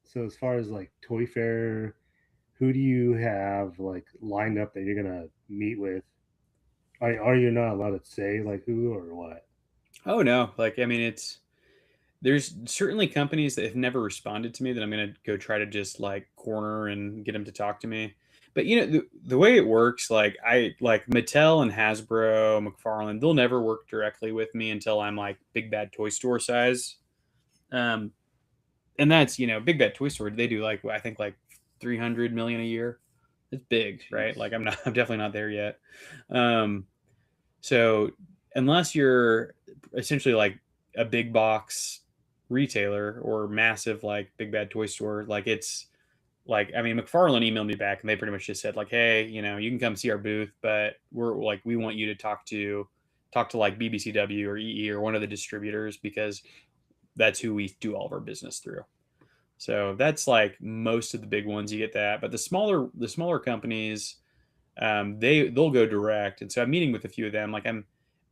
So as far as like Toy Fair, who do you have like lined up that you're gonna meet with? Are you not allowed to say like who or what? Oh no, like I mean there's certainly companies that have never responded to me that I'm gonna go try to just like corner and get them to talk to me. But the way it works, like Mattel and Hasbro, McFarlane, they'll never work directly with me until I'm like Big Bad Toy Store size. And that's Big Bad Toy Store. They do like I think like 300 million a year. It's big, right? Jeez. Like I'm definitely not there yet. Um, so unless you're essentially like a big box retailer or massive like big bad toy store, like it's like, I mean, McFarlane emailed me back and they pretty much just said like, hey, you can come see our booth, but we're like, we want you to talk to like BBCW or EE or one of the distributors because that's who we do all of our business through. So that's like most of the big ones you get that, but the smaller companies, they'll go direct. And so I'm meeting with a few of them.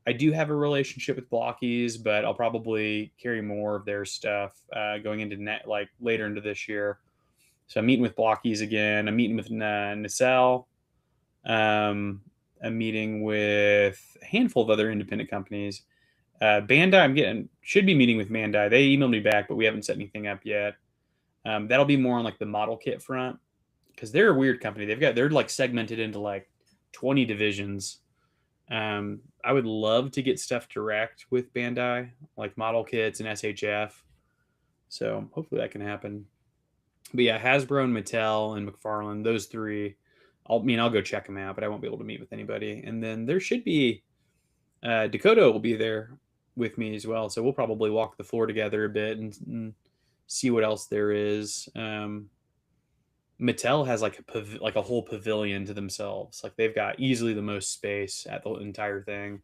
I do have a relationship with Blockies, but I'll probably carry more of their stuff going into net like later into this year. So I'm meeting with Blockies again. I'm meeting with Nacelle. Um, I'm meeting with a handful of other independent companies. Bandai, should be meeting with Bandai. They emailed me back, but we haven't set anything up yet. That'll be more on like the model kit front because they're a weird company. They're like segmented into like 20 divisions. I would love to get stuff direct with Bandai, like model kits and SHF. So hopefully that can happen. But yeah, Hasbro and Mattel and McFarlane, those three. I'll go check them out, but I won't be able to meet with anybody. And then there should be Dakota will be there with me as well, so we'll probably walk the floor together a bit and see what else there is. Mattel has like a whole pavilion to themselves. Like they've got easily the most space at the entire thing.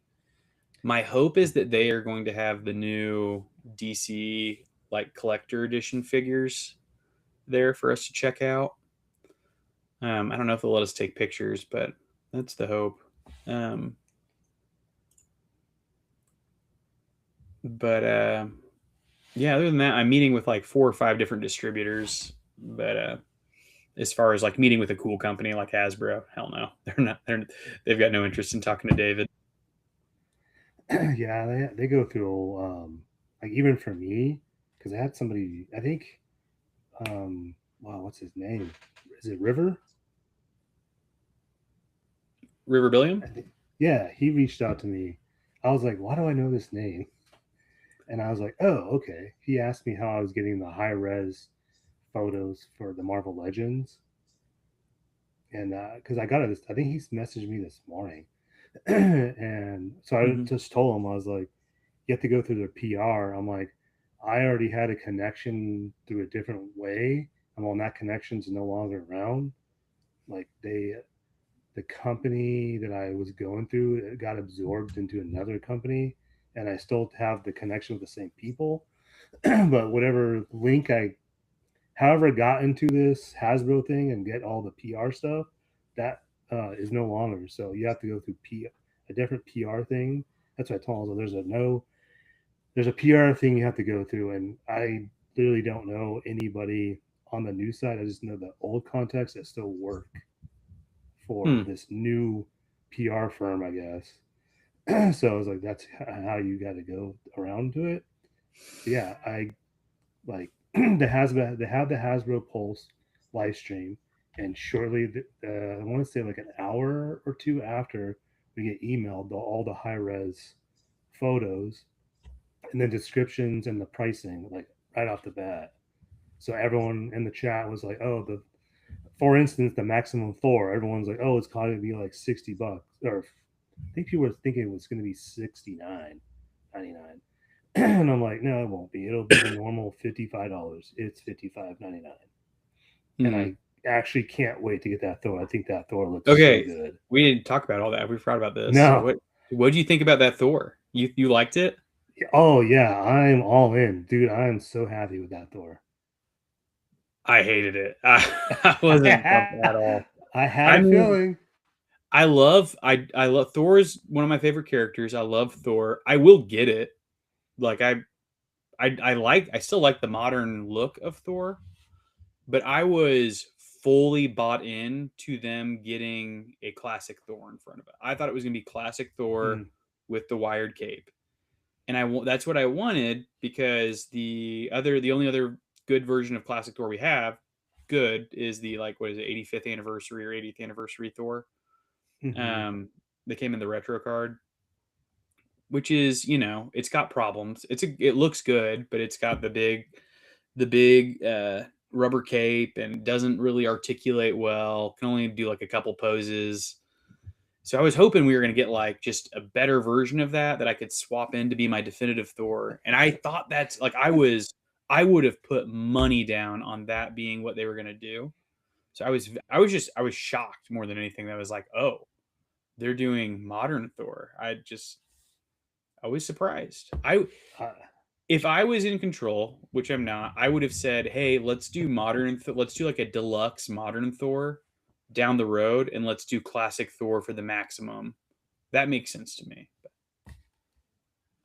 My hope is that they are going to have the new DC like collector edition figures there for us to check out. I don't know if they'll let us take pictures, but that's the hope. Um, but yeah, other than that, I'm meeting with like 4 or 5 different distributors. But as far as like meeting with a cool company like Hasbro, hell no, they're not. They've got no interest in talking to David. Yeah, they go through like even for me because I had somebody I think wow, what's his name? Is it River? River Billiam. I think, yeah, he reached out to me. I was like, why do I know this name? And I was like, oh, okay. He asked me how I was getting the high res photos for the Marvel Legends, and because I got it, I think he's messaged me this morning, and so I Mm-hmm. just told him I was like, you have to go through their PR. I'm like, I already had a connection through a different way. I'm on that connection's no longer around. Like the company that I was going through got absorbed into another company, and I still have the connection with the same people. But whatever link I, however, I got into this Hasbro thing and get all the PR stuff, that is no longer. So you have to go through a different PR thing. That's what I told them. So there's a PR thing you have to go through, and I literally don't know anybody on the new side. I just know the old contacts that still work for Hmm. this new PR firm, I guess. So I was like, that's how you got to go around to it. But yeah, I like they have the Hasbro Pulse live stream, and shortly, I want to say like an hour or two after, we get emailed all the high res photos and then descriptions and the pricing like right off the bat. So everyone in the chat was like, "Oh, the for instance, the maximum Thor." Everyone's like, "Oh, it's going to be like $60," or I think people were thinking it was going to be 69.99. And I'm like, no, it won't be. It'll be the normal $55. It's 55.99. And Hmm. I actually can't wait to get that Thor. I think that Thor looks so Okay, good. we didn't talk about all that. We forgot about this. So No. what do you think about that Thor? You liked it? Oh yeah, I'm all in. Dude, I'm so happy with that Thor. I hated it. I wasn't pumped at all. I had I a mean, feeling. I love Thor's one of my favorite characters. I love Thor. I will get it. Like I still like the modern look of Thor, but I was fully bought in to them getting a classic Thor in front of it. I thought it was going to be classic Thor Mm, with the wired cape. And that's what I wanted because the only other good version of classic Thor we have good is the like what is it 85th anniversary or 80th anniversary Thor. mm-hmm. Um they came in the retro card, which is, it's got problems. It looks good, but it's got the big rubber cape and doesn't really articulate well. Can only do like a couple poses. So I was hoping we were going to get like just a better version of that I could swap in to be my definitive Thor. And I thought that's like I would have put money down on that being what they were going to do. So I was shocked more than anything. That I was like, oh, they're doing modern Thor. I was surprised. Uh, If I was in control, which I'm not, I would have said, "Hey, let's do let's do like a deluxe modern Thor down the road, and let's do classic Thor for the maximum." That makes sense to me. But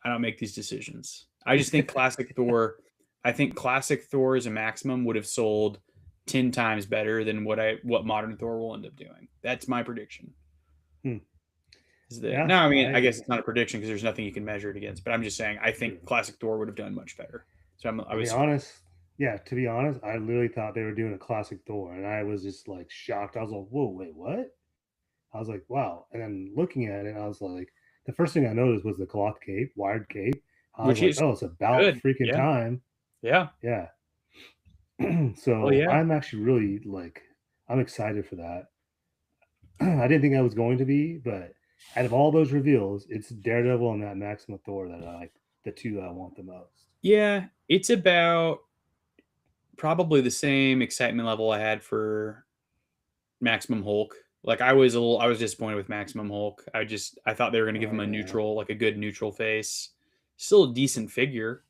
I don't make these decisions. I just think classic Thor. I think classic Thor as a maximum would have sold 10 times better than what modern Thor will end up doing. That's my prediction. hmm. Is that Yeah, no? I mean, I guess it's not a prediction because there's nothing you can measure it against. But I'm just saying, I think true. classic Thor would have done much better. So I To be was surprised. honest, yeah, to be honest, I literally thought they were doing a classic Thor, and I was just like shocked. I was like, "Whoa, wait, what?" I was like, "Wow!" And then looking at it, I was like, the first thing I noticed was the cloth cape, wired cape. I was Which like, is "Oh, it's about good. freaking Yeah. time!" Yeah. Yeah. Oh So yeah. I'm actually really like, I'm excited for that. I didn't think I was going to be, but out of all those reveals, it's Daredevil and that Maximum Thor that I like, the two I want the most. Yeah. It's about probably the same excitement level I had for Maximum Hulk. Like I was disappointed with Maximum Hulk. I thought they were gonna give Oh him a yeah. neutral, like a good neutral face. Still a decent figure.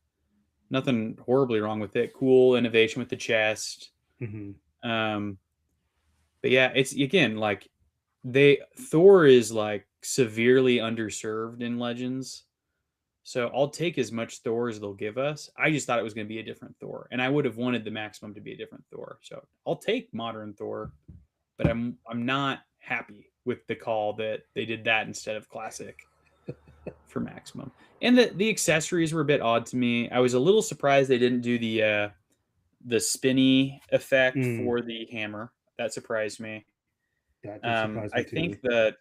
Nothing horribly wrong with it. Cool innovation with the chest. Hmm. Um, but yeah, it's again like they Thor is like severely underserved in Legends. So I'll take as much Thor as they'll give us. I just thought it was going to be a different Thor, and I would have wanted the maximum to be a different Thor. So I'll take modern Thor, but I'm not happy with the call that they did that instead of classic for maximum. And the accessories were a bit odd to me. I was a little surprised they didn't do the spinny effect Mm, for the hammer. That surprised me. that did surprise I me too. think the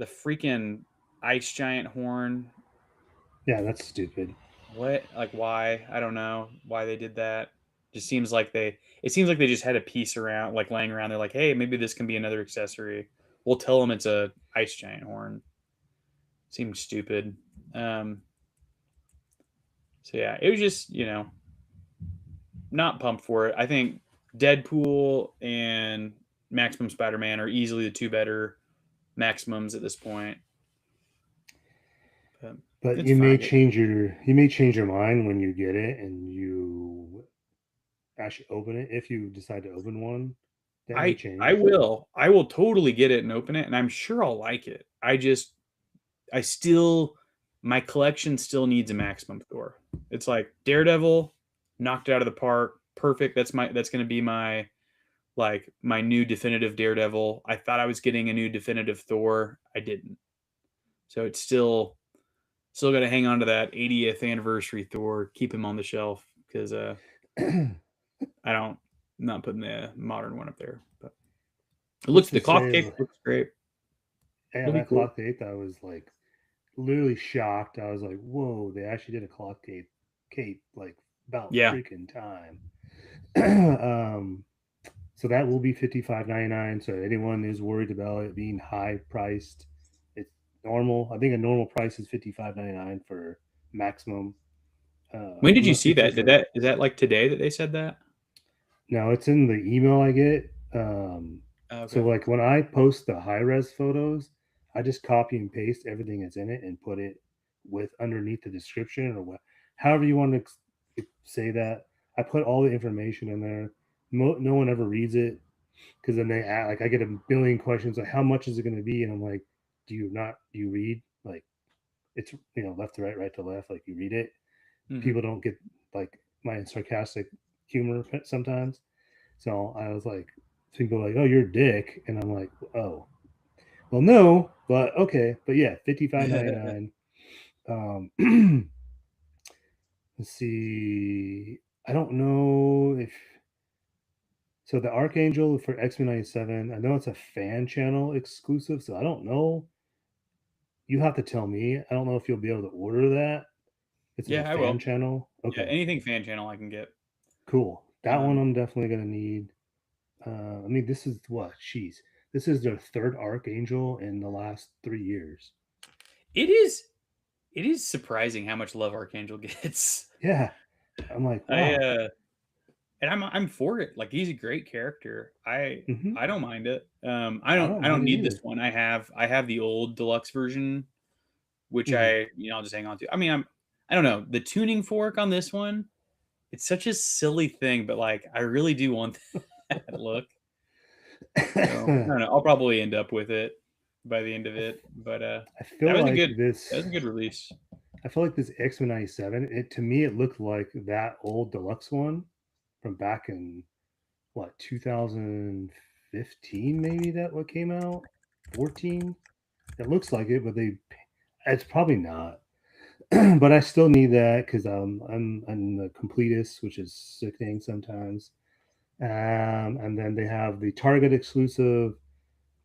freaking ice giant horn. Yeah, that's stupid. What? Like why? I don't know why they did that. Just seems like they. It seems like they just had a piece around, like laying around. They're like, hey, maybe this can be another accessory. We'll tell them it's a ice giant horn. Seems stupid. Um. So yeah, it was just not pumped for it. I think Deadpool and Maximum Spider-Man are easily the two better maximums at this point. But But it's fine. you may change your mind when you get it and you actually open it. If you decide to open one, that may I change. will. I will totally get it and open it, and I'm sure I'll like it. I still my collection still needs a maximum Thor. It's like Daredevil knocked it out of the park. Perfect. That's going to be my new definitive Daredevil. I thought I was getting a new definitive Thor. I didn't. So it's still got to hang on to that 80th anniversary Thor. Keep him on the shelf because I don't I'm not putting the modern one up there. But it looks What's the to cloth say? cake looks great. Yeah, It'll be that cool. clock tape, I was like literally shocked. I was like, "Whoa!" They actually did a clock cape like about Yeah. freaking time. um, so that will be $55.99. So anyone is worried about it being high priced, it's normal. I think a normal price is $55.99 for maximum. When did you Unless see you that? prefer. Is that like today that they said that? Now it's in the email I get. So Okay. like when I post the high res photos, I just copy and paste everything that's in it and put it with underneath the description or what, however you want to say that. I put all the information in there. No one ever reads it because then they ask, like I get a billion questions like how much is it going to be, and I'm like, do you read like it's left to right, right to left, like you read it. Hmm. People don't get like my sarcastic humor sometimes. So I was like, people are like, "Oh, you're a dick," and I'm like, "Oh, well, no, but okay, but yeah, $55.99." Um, let's see. I don't know if so. The Archangel for X Men '97. I know it's a fan channel exclusive, so I don't know. You have to tell me. I don't know if you'll be able to order that. It's a Yeah, I fan will. channel. Yeah, Okay, anything fan channel I can get. cool. That one I'm definitely gonna need. I mean, this is what? Jeez, this is their third Archangel in the last 3 years. It is. It is surprising how much love Archangel gets. Yeah, I'm like, I wow. and I'm for it. Like he's a great character. Hmm. I don't mind it. I don't I don't mind it need this either. one. I have the old deluxe version, which Hmm. I'll just hang on to. I mean, I don't know the tuning fork on this one. It's such a silly thing, but like I really do want that look. So I don't know. I'll probably end up with it by the end of it. But I feel like that this. was a good release. I feel like this X Men '97. It to me, it looked like that old deluxe one from back in what 2015, maybe that what came out 14. It looks like it, but they it's probably not. But I still need that because I'm the completist, which is sickening sometimes. And then they have the Target exclusive,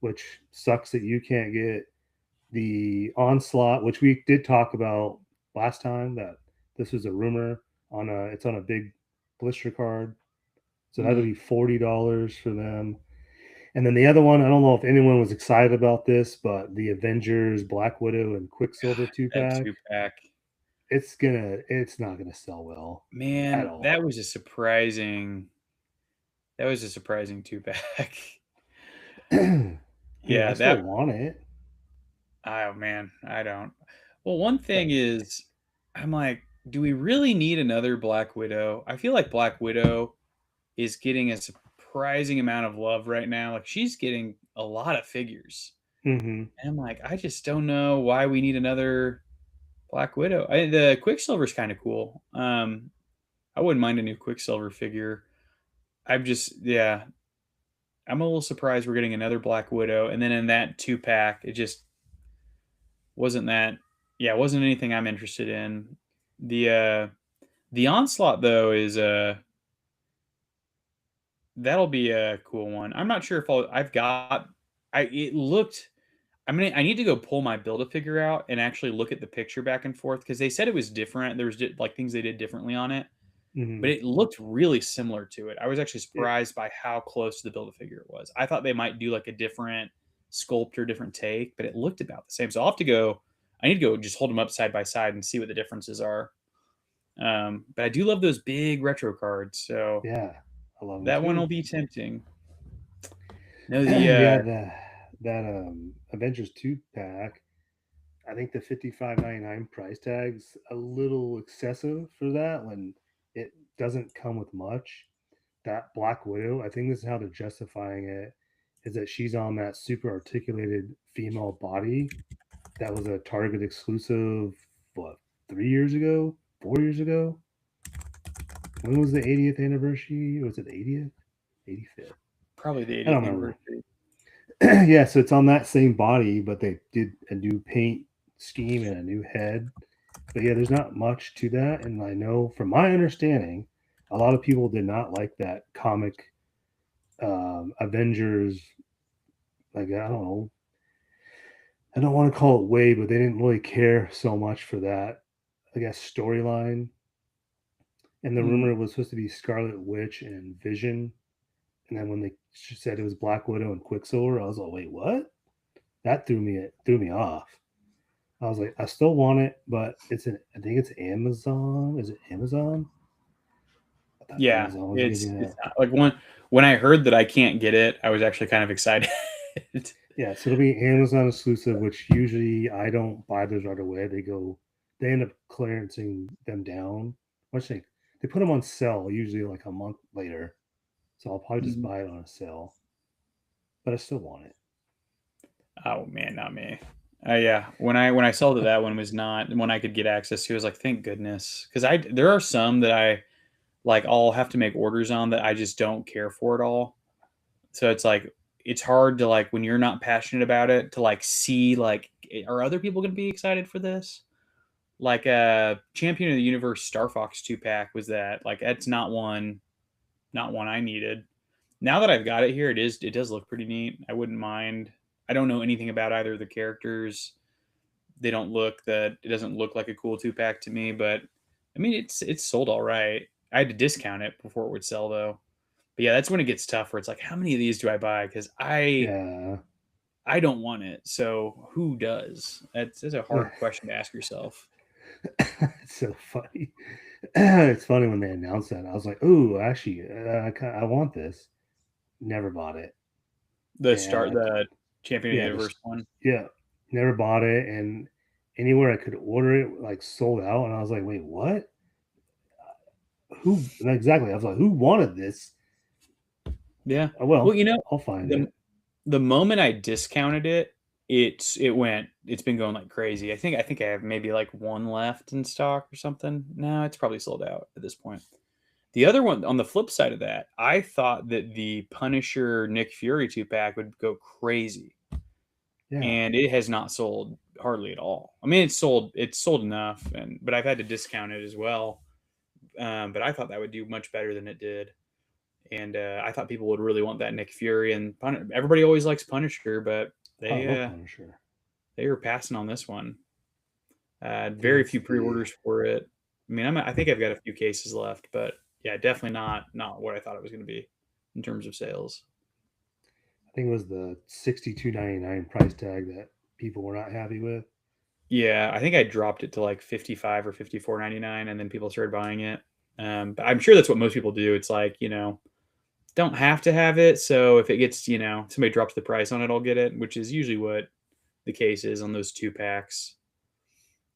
which sucks that you can't get the Onslaught, which we did talk about last time. That this was a rumor on a it's on a big blister card, so that'll Mm, be $40 for them. And then the other one, I don't know if anyone was excited about this, but the Avengers, Black Widow, and Quicksilver two that pack, 2-pack. it's not gonna sell well at Man, all. that was a surprising 2-pack. I mean, I Yeah, still that want it, oh man, I don't. Well, one thing but is I'm like, do we really need another Black Widow? I feel like Black Widow is getting a surprising amount of love right now. Like she's getting a lot of figures. hmm And I'm like, I just don't know why we need another Black Widow. The Quicksilver's kind of cool. I wouldn't mind a new Quicksilver figure. Yeah, I'm a little surprised we're getting another Black Widow, and then in that 2-pack, it just wasn't that. Yeah, it wasn't anything I'm interested in. The uh, the Onslaught though is that'll be a cool one. I'm not sure if I've got. I it looked. I need to go pull my build a figure out and actually look at the picture back and forth because they said it was different. There was like things they did differently on it, hmm but it looked really similar to it. I was actually it, surprised by how close to the build a figure it was. I thought they might do like a different sculpt or different take, but it looked about the same. So I'll have to go. I need to go just hold them up side by side and see what the differences are. But I do love those big retro cards, so yeah, I love them that one too. will be tempting. No, the Yeah, that Avengers two pack. I think the 55.99 price tag's a little excessive for that when it doesn't come with much. That Black Widow, I think this is how they're justifying it, is that she's on that super articulated female body that was a Target exclusive, what, 3 years ago, 4 years ago? When was the 80th anniversary? Was it the 80th? 85th? probably the I don't 80th remember. anniversary. Yeah, so it's on that same body, but they did a new paint scheme and a new head. But yeah, there's not much to that. And I know from my understanding, a lot of people did not like that comic Avengers. Like, I don't know. I don't want to call it way, but they didn't really care so much for that, I guess, storyline. And the Mm, rumor was supposed to be Scarlet Witch and Vision. And then when they said it was Black Widow and Quicksilver, I was like, wait, what? That threw me off. I was like, I still want it, but I think it's Amazon. Is it Amazon? I thought yeah, Amazon was giving it's it. not, like when I heard that I can't get it, I was actually kind of excited. Yeah, so it'll be Amazon exclusive, which usually I don't buy those right away. They end up clearancing them down. Which they put them on sale usually like a month later. So I'll probably just Mhm. buy it on a sale, but I still want it. Oh man, not me. Yeah, when I saw that that one was not one I could get access to, I was like, thank goodness, because I there are some that I like. I'll have to make orders on that I just don't care for at all. So it's like it's hard to like when you're not passionate about it to like see like are other people going to be excited for this? Like Champion of the Universe Star Fox 2-pack was that like that's not one I needed. Now that I've got it here, it does look pretty neat. I wouldn't mind. I don't know anything about either of the characters. They don't look that it doesn't look like a cool 2-pack to me, but I mean it's sold all right. I had to discount it before it would sell though. But yeah, that's when it gets tough. Where it's like, how many of these do I buy? Because Yeah. I don't want it. So who does? That's a hard question to ask yourself. It's so funny. It's funny when they announced that. I was like, "Ooh, actually, I want this." Never bought it, and The Champion yeah, Universe one. yeah, never bought it, and anywhere I could order it, like sold out, and I was like, "Wait, what? Who?" Exactly. I was like, "Who wanted this?" Yeah. Oh, Well, well, I'll find the it. the moment I discounted it, it's been going like crazy. I think I have maybe like one left in stock or something. No, it's probably sold out at this point. The other one on the flip side of that, I thought that the Punisher Nick Fury 2-pack would go crazy, Yeah. and it has not sold hardly at all. I mean, it's sold enough, but I've had to discount it as well. But I thought that would do much better than it did, and I thought people would really want that Nick Fury, and everybody always likes Punisher, but Oh, I they love uh, Punisher. they were passing on this one. Okay, Very let's few see. pre-orders for it. I mean, I think I've got a few cases left, but yeah, definitely not what I thought it was going to be in terms of sales. I think it was the 62.99 price tag that people were not happy with. Yeah, I think I dropped it to like 55 or 54.99, and then people started buying it. But I'm sure that's what most people do. It's like, don't have to have it. So if it gets, somebody drops the price on it, I'll get it, which is usually what the case is on those 2-packs.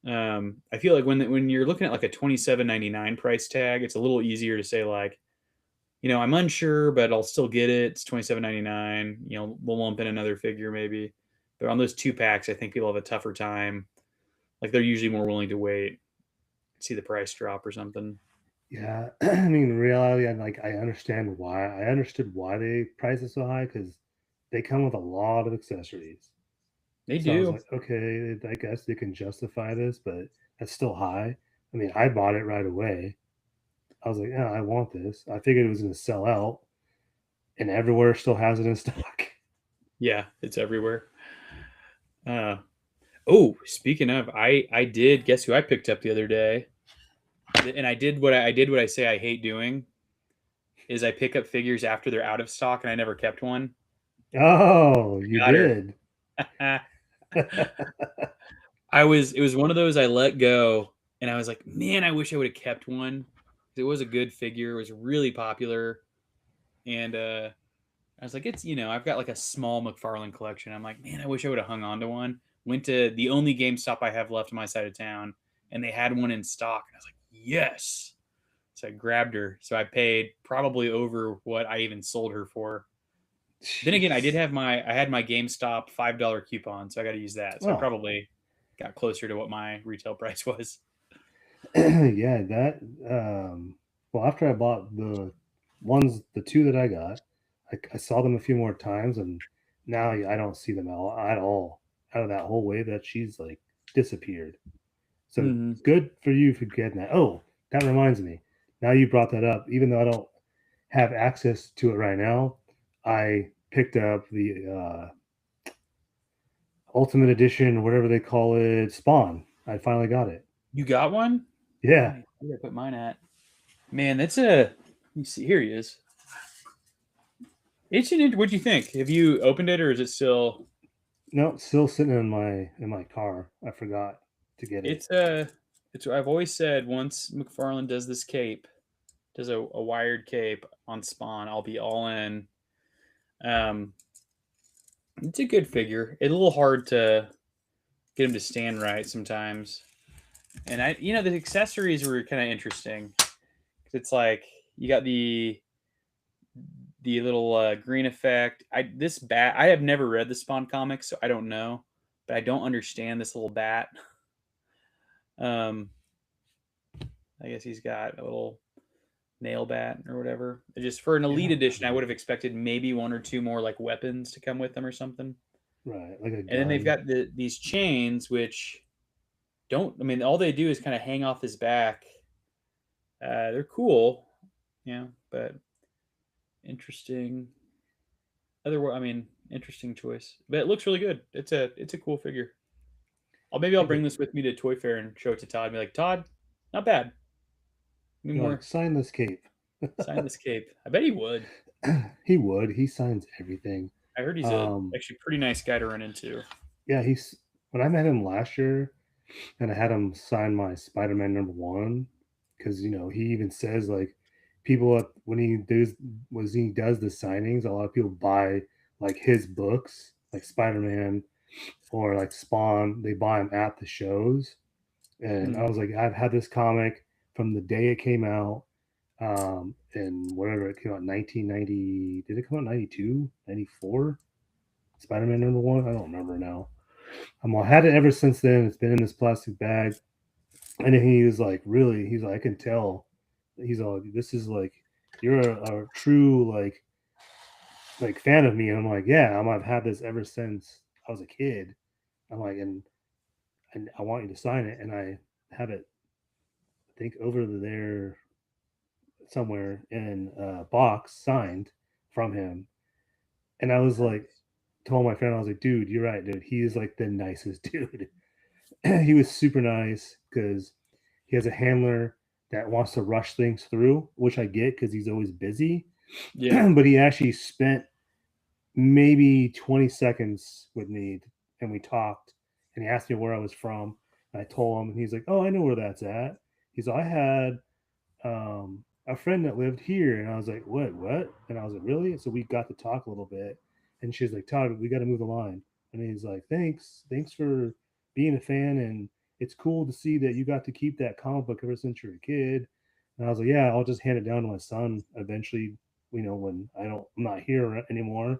I feel like when you're looking at like a 27.99 price tag, it's a little easier to say like, I'm unsure, but I'll still get it. It's 27.99. We'll lump in another figure maybe. But on those 2-packs, I think people have a tougher time. Like they're usually more willing to wait, see the price drop or something. Yeah, I mean, in reality, I understand why. I understood why they price it so high because they come with a lot of accessories. They So I was do. like, okay, I guess they can justify this, but that's still high. I mean, I bought it right away. I was like, yeah, I want this. I figured it was going to sell out, and everywhere still has it in stock. Yeah, it's everywhere. Uh, oh, speaking of, I did guess who I picked up the other day, and I did what I say I hate doing is I pick up figures after they're out of stock, and I never kept one. Oh, you Got her. did. It was one of those I let go, and I was like, man, I wish I would have kept one. It was a good figure. It was really popular, and I was like, I've got like a small McFarlane collection. I'm like, man, I wish I would have hung on to one. Went to the only GameStop I have left on my side of town, and they had one in stock. And I was like, yes. So I grabbed her. So I paid probably over what I even sold her for. Then again, Jeez. I had my GameStop $5 coupon, so I got to use that. So I Oh, probably got closer to what my retail price was. yeah, that well, after I bought the two that I got, I saw them a few more times, and now I don't see them at all out of that whole wave that she's like disappeared. So Mm-hmm. good for you for getting that. Oh, that reminds me. Now you brought that up, even though I don't have access to it right now, I picked up the Ultimate Edition, or whatever they call it, Spawn. I finally got it. You got one? Yeah. Nice. Where did I put mine at? Man, that's a. Let me see. Here he is. What'd you think? Have you opened it or is it still? No, still sitting in my car. I forgot to get it. It's it's. I've always said once McFarlane does this cape, does a wired cape on Spawn, I'll be all in. Um, it's a good figure. It's a little hard to get him to stand right sometimes, and the accessories were kind of interesting. It's like you got the little green effect. This bat. I have never read the Spawn comics, so I don't know, but I don't understand this little bat. Um, I guess he's got a little nail bat or whatever. Just for an elite Yeah, edition, I would have expected maybe one or two more like weapons to come with them or something. right, like a And then they've gun. got these chains, which don't. I mean, all they do is kind of hang off his back. They're cool, but interesting. I mean, interesting choice. But it looks really good. It's a cool figure. Maybe I I'll think bring it, this with me to Toy Fair and show it to Todd. And be like, Todd, not bad. Give me You're like, more. sign this cape. Sign this cape. I bet he would. He would. He signs everything. I heard he's a Um, actually pretty nice guy to run into. yeah, he's when I met him last year and I had him sign my Spider-Man #1 because he even says like when he does the signings, a lot of people buy like his books, like Spider-Man or like Spawn. They buy them at the shows, and I Mm, was like, I've had this comic from the day it came out, and whatever it came out, 1990. Did it come out 92, 94? Spider-Man #1. I don't remember now. I had it ever since then. It's been in this plastic bag. And then he was like, really, he's like, I can tell. He's all, this is like, you're a true like fan of me. And I'm like, yeah, I've had this ever since I was a kid. I'm like, and I want you to sign it. And I have it, I think, over there somewhere in a box signed from him. And I was like, nice. told my friend, I was like, dude, you're right, dude. He is like the nicest dude. He was super nice because he has a handler that wants to rush things through, which I get because he's always busy. Yeah. But he actually spent maybe 20 seconds with me and we talked and he asked me where I was from. And I told him and he's like, oh, I know where that's at. He's like, I had a friend that lived here. And I was like, what? And I was like, really? So we got to talk a little bit. And she's like, Todd, we got to move the line. And he's like, thanks for being a fan. And it's cool to see that you got to keep that comic book ever since you were a kid. And I was like, yeah, I'll just hand it down to my son eventually, when I'm not here anymore.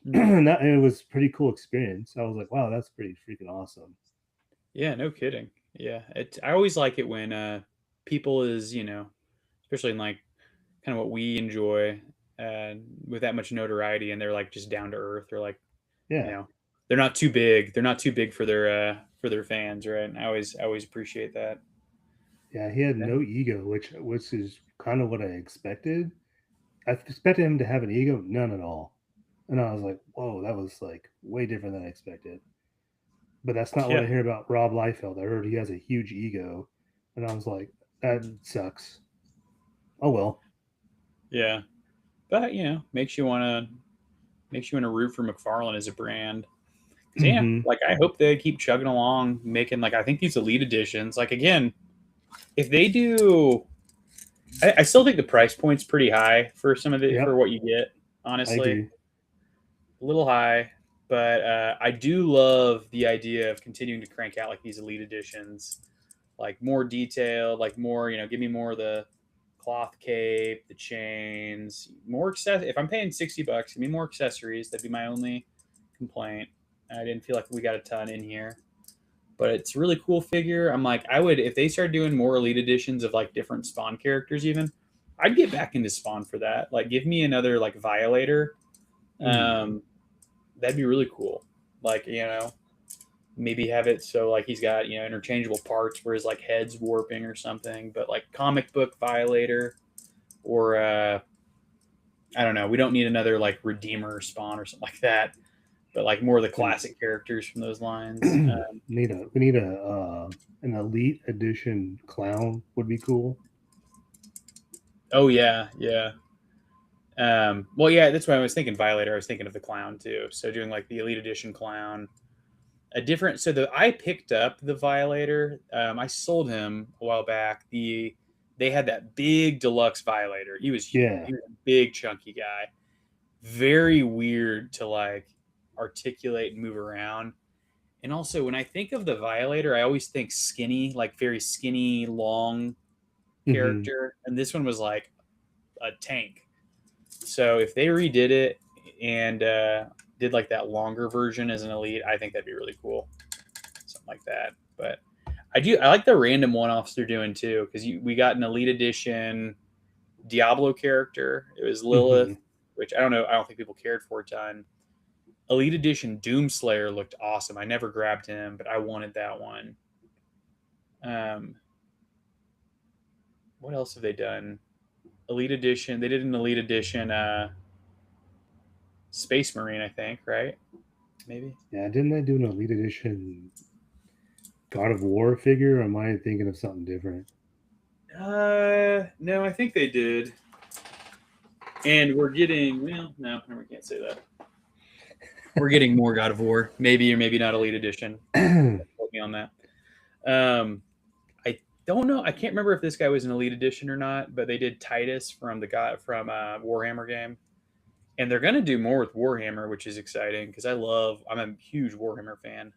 Mm. And it was a pretty cool experience. I was like, wow, that's pretty freaking awesome. Yeah, no kidding. Yeah. I always like it when people is, especially in like kind of what we enjoy with that much notoriety and they're like just down to earth. They're like, you Yeah. know, they're not too big. They're not too big for their fans, right? And I always appreciate that. Yeah, he had Yeah. no ego, which is kind of what I expected. I expected him to have an ego, none at all. And I was like, whoa, that was like way different than I expected. But that's not what I Yeah. hear about Rob Liefeld. I heard he has a huge ego. And I was like, that Mhm. sucks. Oh well. Yeah. But makes you want to root for McFarlane as a brand. Because yeah, Mm-hmm. like I hope they keep chugging along, making like I think these elite editions. Like again, if they do, I still think the price point's pretty high for some of the for Yep. what you get. I Honestly, agree. a little high, but I do love the idea of continuing to crank out like these elite editions, like more detailed, like more give me more of the cloth cape, the chains, more access. If I'm paying $60, give me more accessories. That'd be my only complaint. I didn't feel like we got a ton in here, but it's a really cool figure. I'm like, I would if they start doing more elite editions of like different Spawn characters, even I'd get back into Spawn for that. Like, give me another like Violator. Mm. Um, that'd be really cool. Like, maybe have it so like he's got interchangeable parts where his like head's warping or something. But like comic book Violator, or I don't know. We don't need another like Redeemer Spawn or something like that. But like more of the And classic characters from those lines. we need an elite edition clown would be cool. Oh yeah, yeah. Well, yeah, that's why I was thinking Violator. I was thinking of the clown too. So doing like the Elite Edition clown, a different. So I picked up the Violator. I sold him a while back. They had that big deluxe Violator. Yeah. He was a big chunky guy. Very weird to like articulate and move around. And also, when I think of the Violator, I always think skinny, like very skinny, long Mm-hmm. character. And this one was like a tank. So if they redid it and did like that longer version as an elite, I think that'd be really cool. Something like that. But I like the random one-offs they're doing too, because we got an elite edition Diablo character. It was Mm-hmm. Lilith, which I don't know. I don't think people cared for a ton. Elite edition Doomslayer looked awesome. I never grabbed him, but I wanted that one. Um, what else have they done? Elite edition. They did an elite edition Space Marine, I think, right? Maybe. Yeah, didn't they do an elite edition God of War figure? Or am I thinking of something different? No, I think they did. And we're getting, well, no, we can't say that. We're getting more God of War, maybe or maybe not Elite Edition. Quote me on that. I don't know. I can't remember if this guy was an Elite Edition or not, but they did Titus from the guy from Warhammer game, and they're gonna do more with Warhammer, which is exciting because I'm a huge Warhammer fan.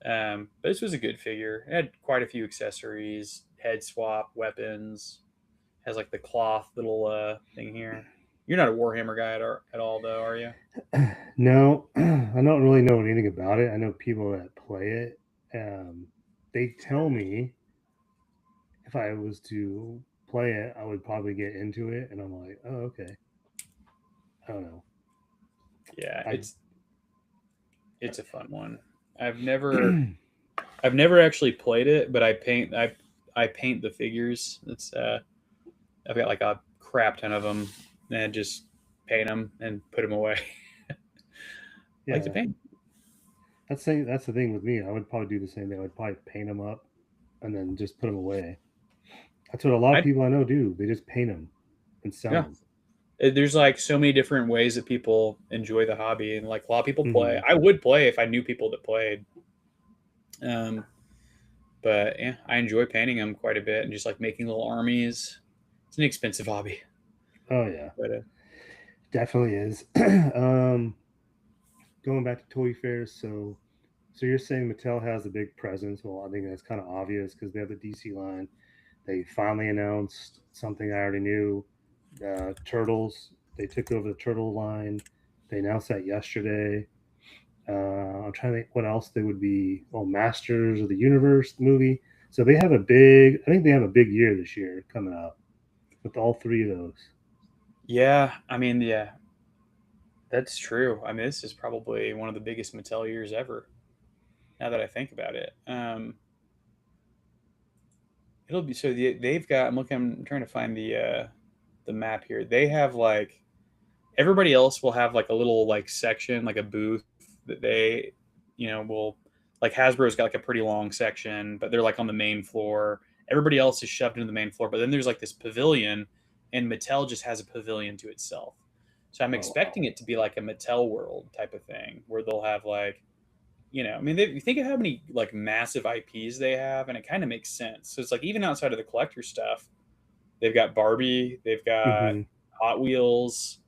But this was a good figure. It had quite a few accessories, head swap, weapons. Has like the cloth little thing here. You're not a Warhammer guy at all, though, are you? No, I don't really know anything about it. I know people that play it. They tell me if I was to play it, I would probably get into it, and I'm like, oh, okay. I don't know. Yeah, I it's a fun one. I've never actually played it, but I paint the figures. It's I've got like a crap ton of them, and just paint them and put them away. I like to yeah, paint. that's the thing with me. I would probably do the same thing. I would probably paint them up and then just put them away. That's what a lot of I people I know do. They just paint them and sell Yeah. them. There's like so many different ways that people enjoy the hobby, and like a lot of people play. Mm-hmm. I would play if I knew people that played. Um, but yeah, I enjoy painting them quite a bit and just like making little armies. It's an expensive hobby, Oh yeah, but definitely is. Going back to toy fairs, so you're saying Mattel has a big presence. Well, I think that's kind of obvious because they have the DC line. They finally announced something I already knew. Turtles. They took over the turtle line. They announced that yesterday. I'm trying to think what else they would be. Oh, Masters of the Universe movie. So they have a big. I think they have a big year this year coming up with all three of those. yeah, I mean, yeah, that's true. I mean, this is probably one of the biggest Mattel years ever. Now that I think about it, it'll be so they've got. I'm looking. I'm trying to find the map here. They have like everybody else will have like a little like section, like a booth that they, will like Hasbro's got like a pretty long section, but they're like on the main floor. Everybody else is shoved into the main floor, but then there's like this pavilion, and Mattel just has a pavilion to itself. So I'm Oh wow. expecting it to be like a Mattel World type of thing where they'll have like, I mean, you think of how many like massive IPs they have, and it kind of makes sense. So it's like even outside of the collector stuff, they've got Barbie, they've got Mm-hmm. Hot Wheels.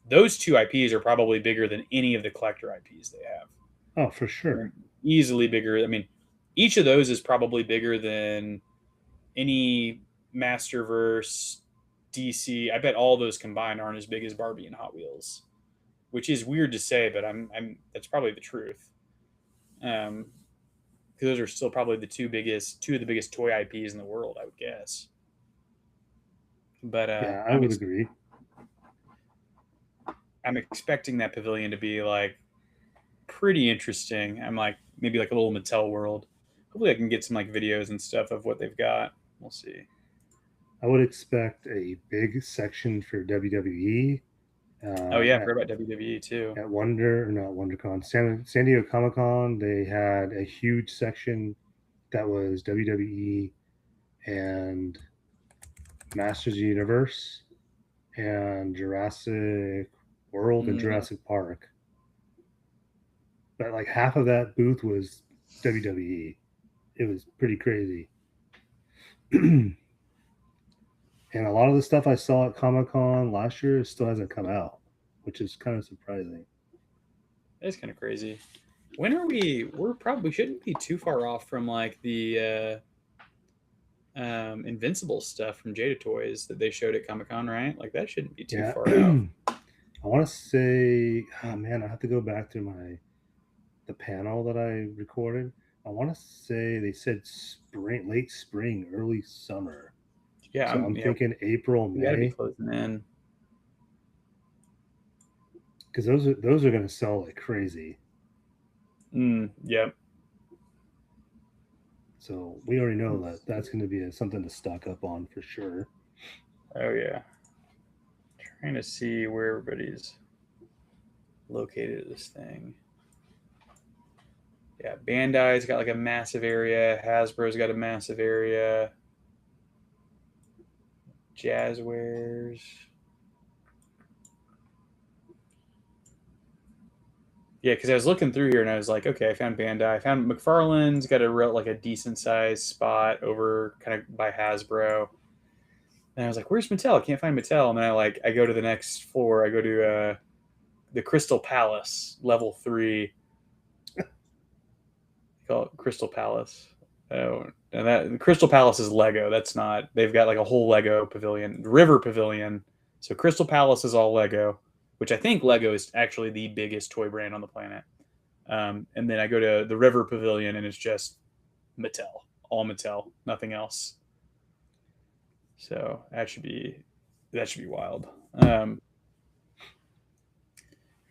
Those two IPs are probably bigger than any of the collector IPs they have. Oh, for They're sure. easily bigger. I mean, each of those is probably bigger than any Masterverse, DC. I bet all those combined aren't as big as Barbie and Hot Wheels, which is weird to say, but I'm that's probably the truth. Um, because those are still probably two of the biggest toy IPs in the world, I would guess. But Yeah, I would agree. I'm expecting that pavilion to be like pretty interesting. I'm like maybe like a little Mattel world. Hopefully, I can get some like videos and stuff of what they've got. We'll see. I would expect a big section for WWE Oh yeah, I at forgot about WWE too. Wonder or not WonderCon, San Diego Comic Con. They had a huge section that was WWE and Masters of the Universe and Jurassic World and Mm, Jurassic Park. But like half of that booth was WWE. It was pretty crazy. And a lot of the stuff I saw at Comic Con last year still hasn't come out, which is kind of surprising. it's kind of crazy. When are we? We're probably shouldn't be too far off from like the Invincible stuff from Jada Toys that they showed at Comic Con, right? Like that shouldn't be too Yeah. far out. I want to say, oh man, I have to go back to the panel that I recorded. I want to say they said spring, late spring, early summer. Yeah, So I'm yeah, thinking April, we got to be May, closing in. because those are going to sell like crazy. Yeah. So we already know that that's going to be something to stock up on for sure. Oh yeah. Trying to see where everybody's located at this thing. Yeah, Bandai's got like a massive area. Hasbro's got a massive area. Jazzwares. Yeah, because I was looking through here and I was like, okay, I found Bandai. I found McFarlane's got a real like a decent sized spot over kind of by Hasbro. And I was like, where's Mattel? I can't find Mattel. And then I go to the next floor. I go to the Crystal Palace, level 3. They call it Crystal Palace. Oh, and that the Crystal Palace is Lego. That's not. They've got like a whole Lego pavilion, River Pavilion. So Crystal Palace is all Lego, which I think Lego is actually the biggest toy brand on the planet. And then I go to the River Pavilion, and it's just Mattel, all Mattel, nothing else. So that should be wild.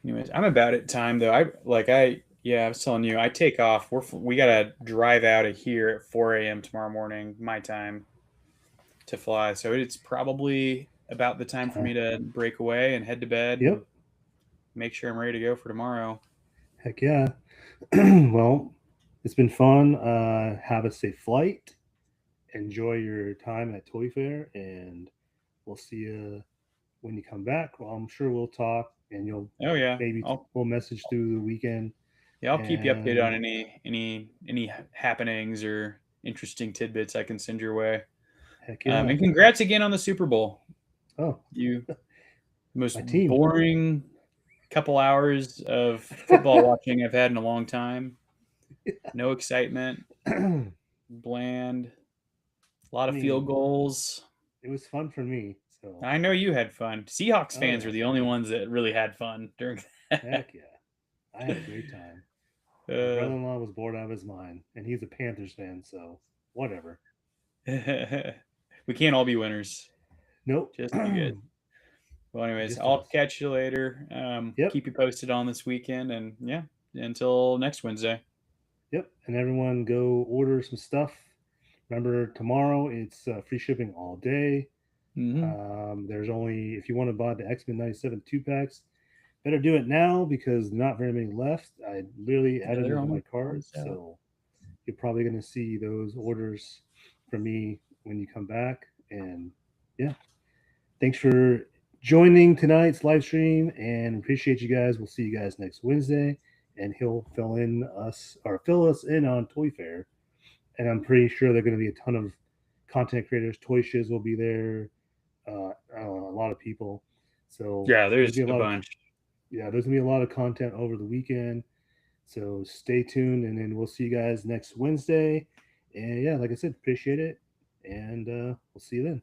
Anyways, I'm about at time though. I was telling you, I take off. We gotta drive out of here at 4 a.m. tomorrow morning, my time, to fly. So it's probably about the time for me to break away and head to bed and Yep. make sure I'm ready to go for tomorrow. Heck yeah. Well, it's been fun. Have a safe flight. Enjoy your time at Toy Fair, and we'll see you when you come back. Well, I'm sure we'll talk, and you'll Oh yeah, maybe we'll message through the weekend. I'll keep you updated on And any happenings or interesting tidbits I can send your way. heck yeah. And congrats again on the Super Bowl. Oh, You most my team. boring couple hours of football watching I've had in a long time. No excitement, I bland, a lot of field mean, goals. it was fun for me. So, I know you had fun. Seahawks oh fans yeah, were the only ones that really had fun during that. heck yeah, I had a great time. My Uh, brother-in-law was bored out of his mind, and he's a Panthers fan, so whatever. we can't all be winners. Nope. Just you good. Well, anyways, Just I'll us. catch you later. Yep. Keep you posted on this weekend, and yeah, until next Wednesday. Yep. And everyone go order some stuff. Remember, tomorrow it's free shipping all day. Mm-hmm. There's only, if you want to buy the X Men 97 two packs, better do it now because not very many left. I literally Yeah, added they're them to my cart. almost out. So you're probably going to see those orders from me when you come back. And yeah, thanks for joining tonight's live stream and appreciate you guys. We'll see you guys next Wednesday. And he'll fill us in on Toy Fair. And I'm pretty sure there are going to be a ton of content creators. Toy Shiz will be there. A lot of people. So Yeah, there's there's gonna be a a lot of bunch. there's gonna be a lot of content over the weekend. So stay tuned, and then we'll see you guys next Wednesday. And yeah, like I said, appreciate it, and we'll see you then.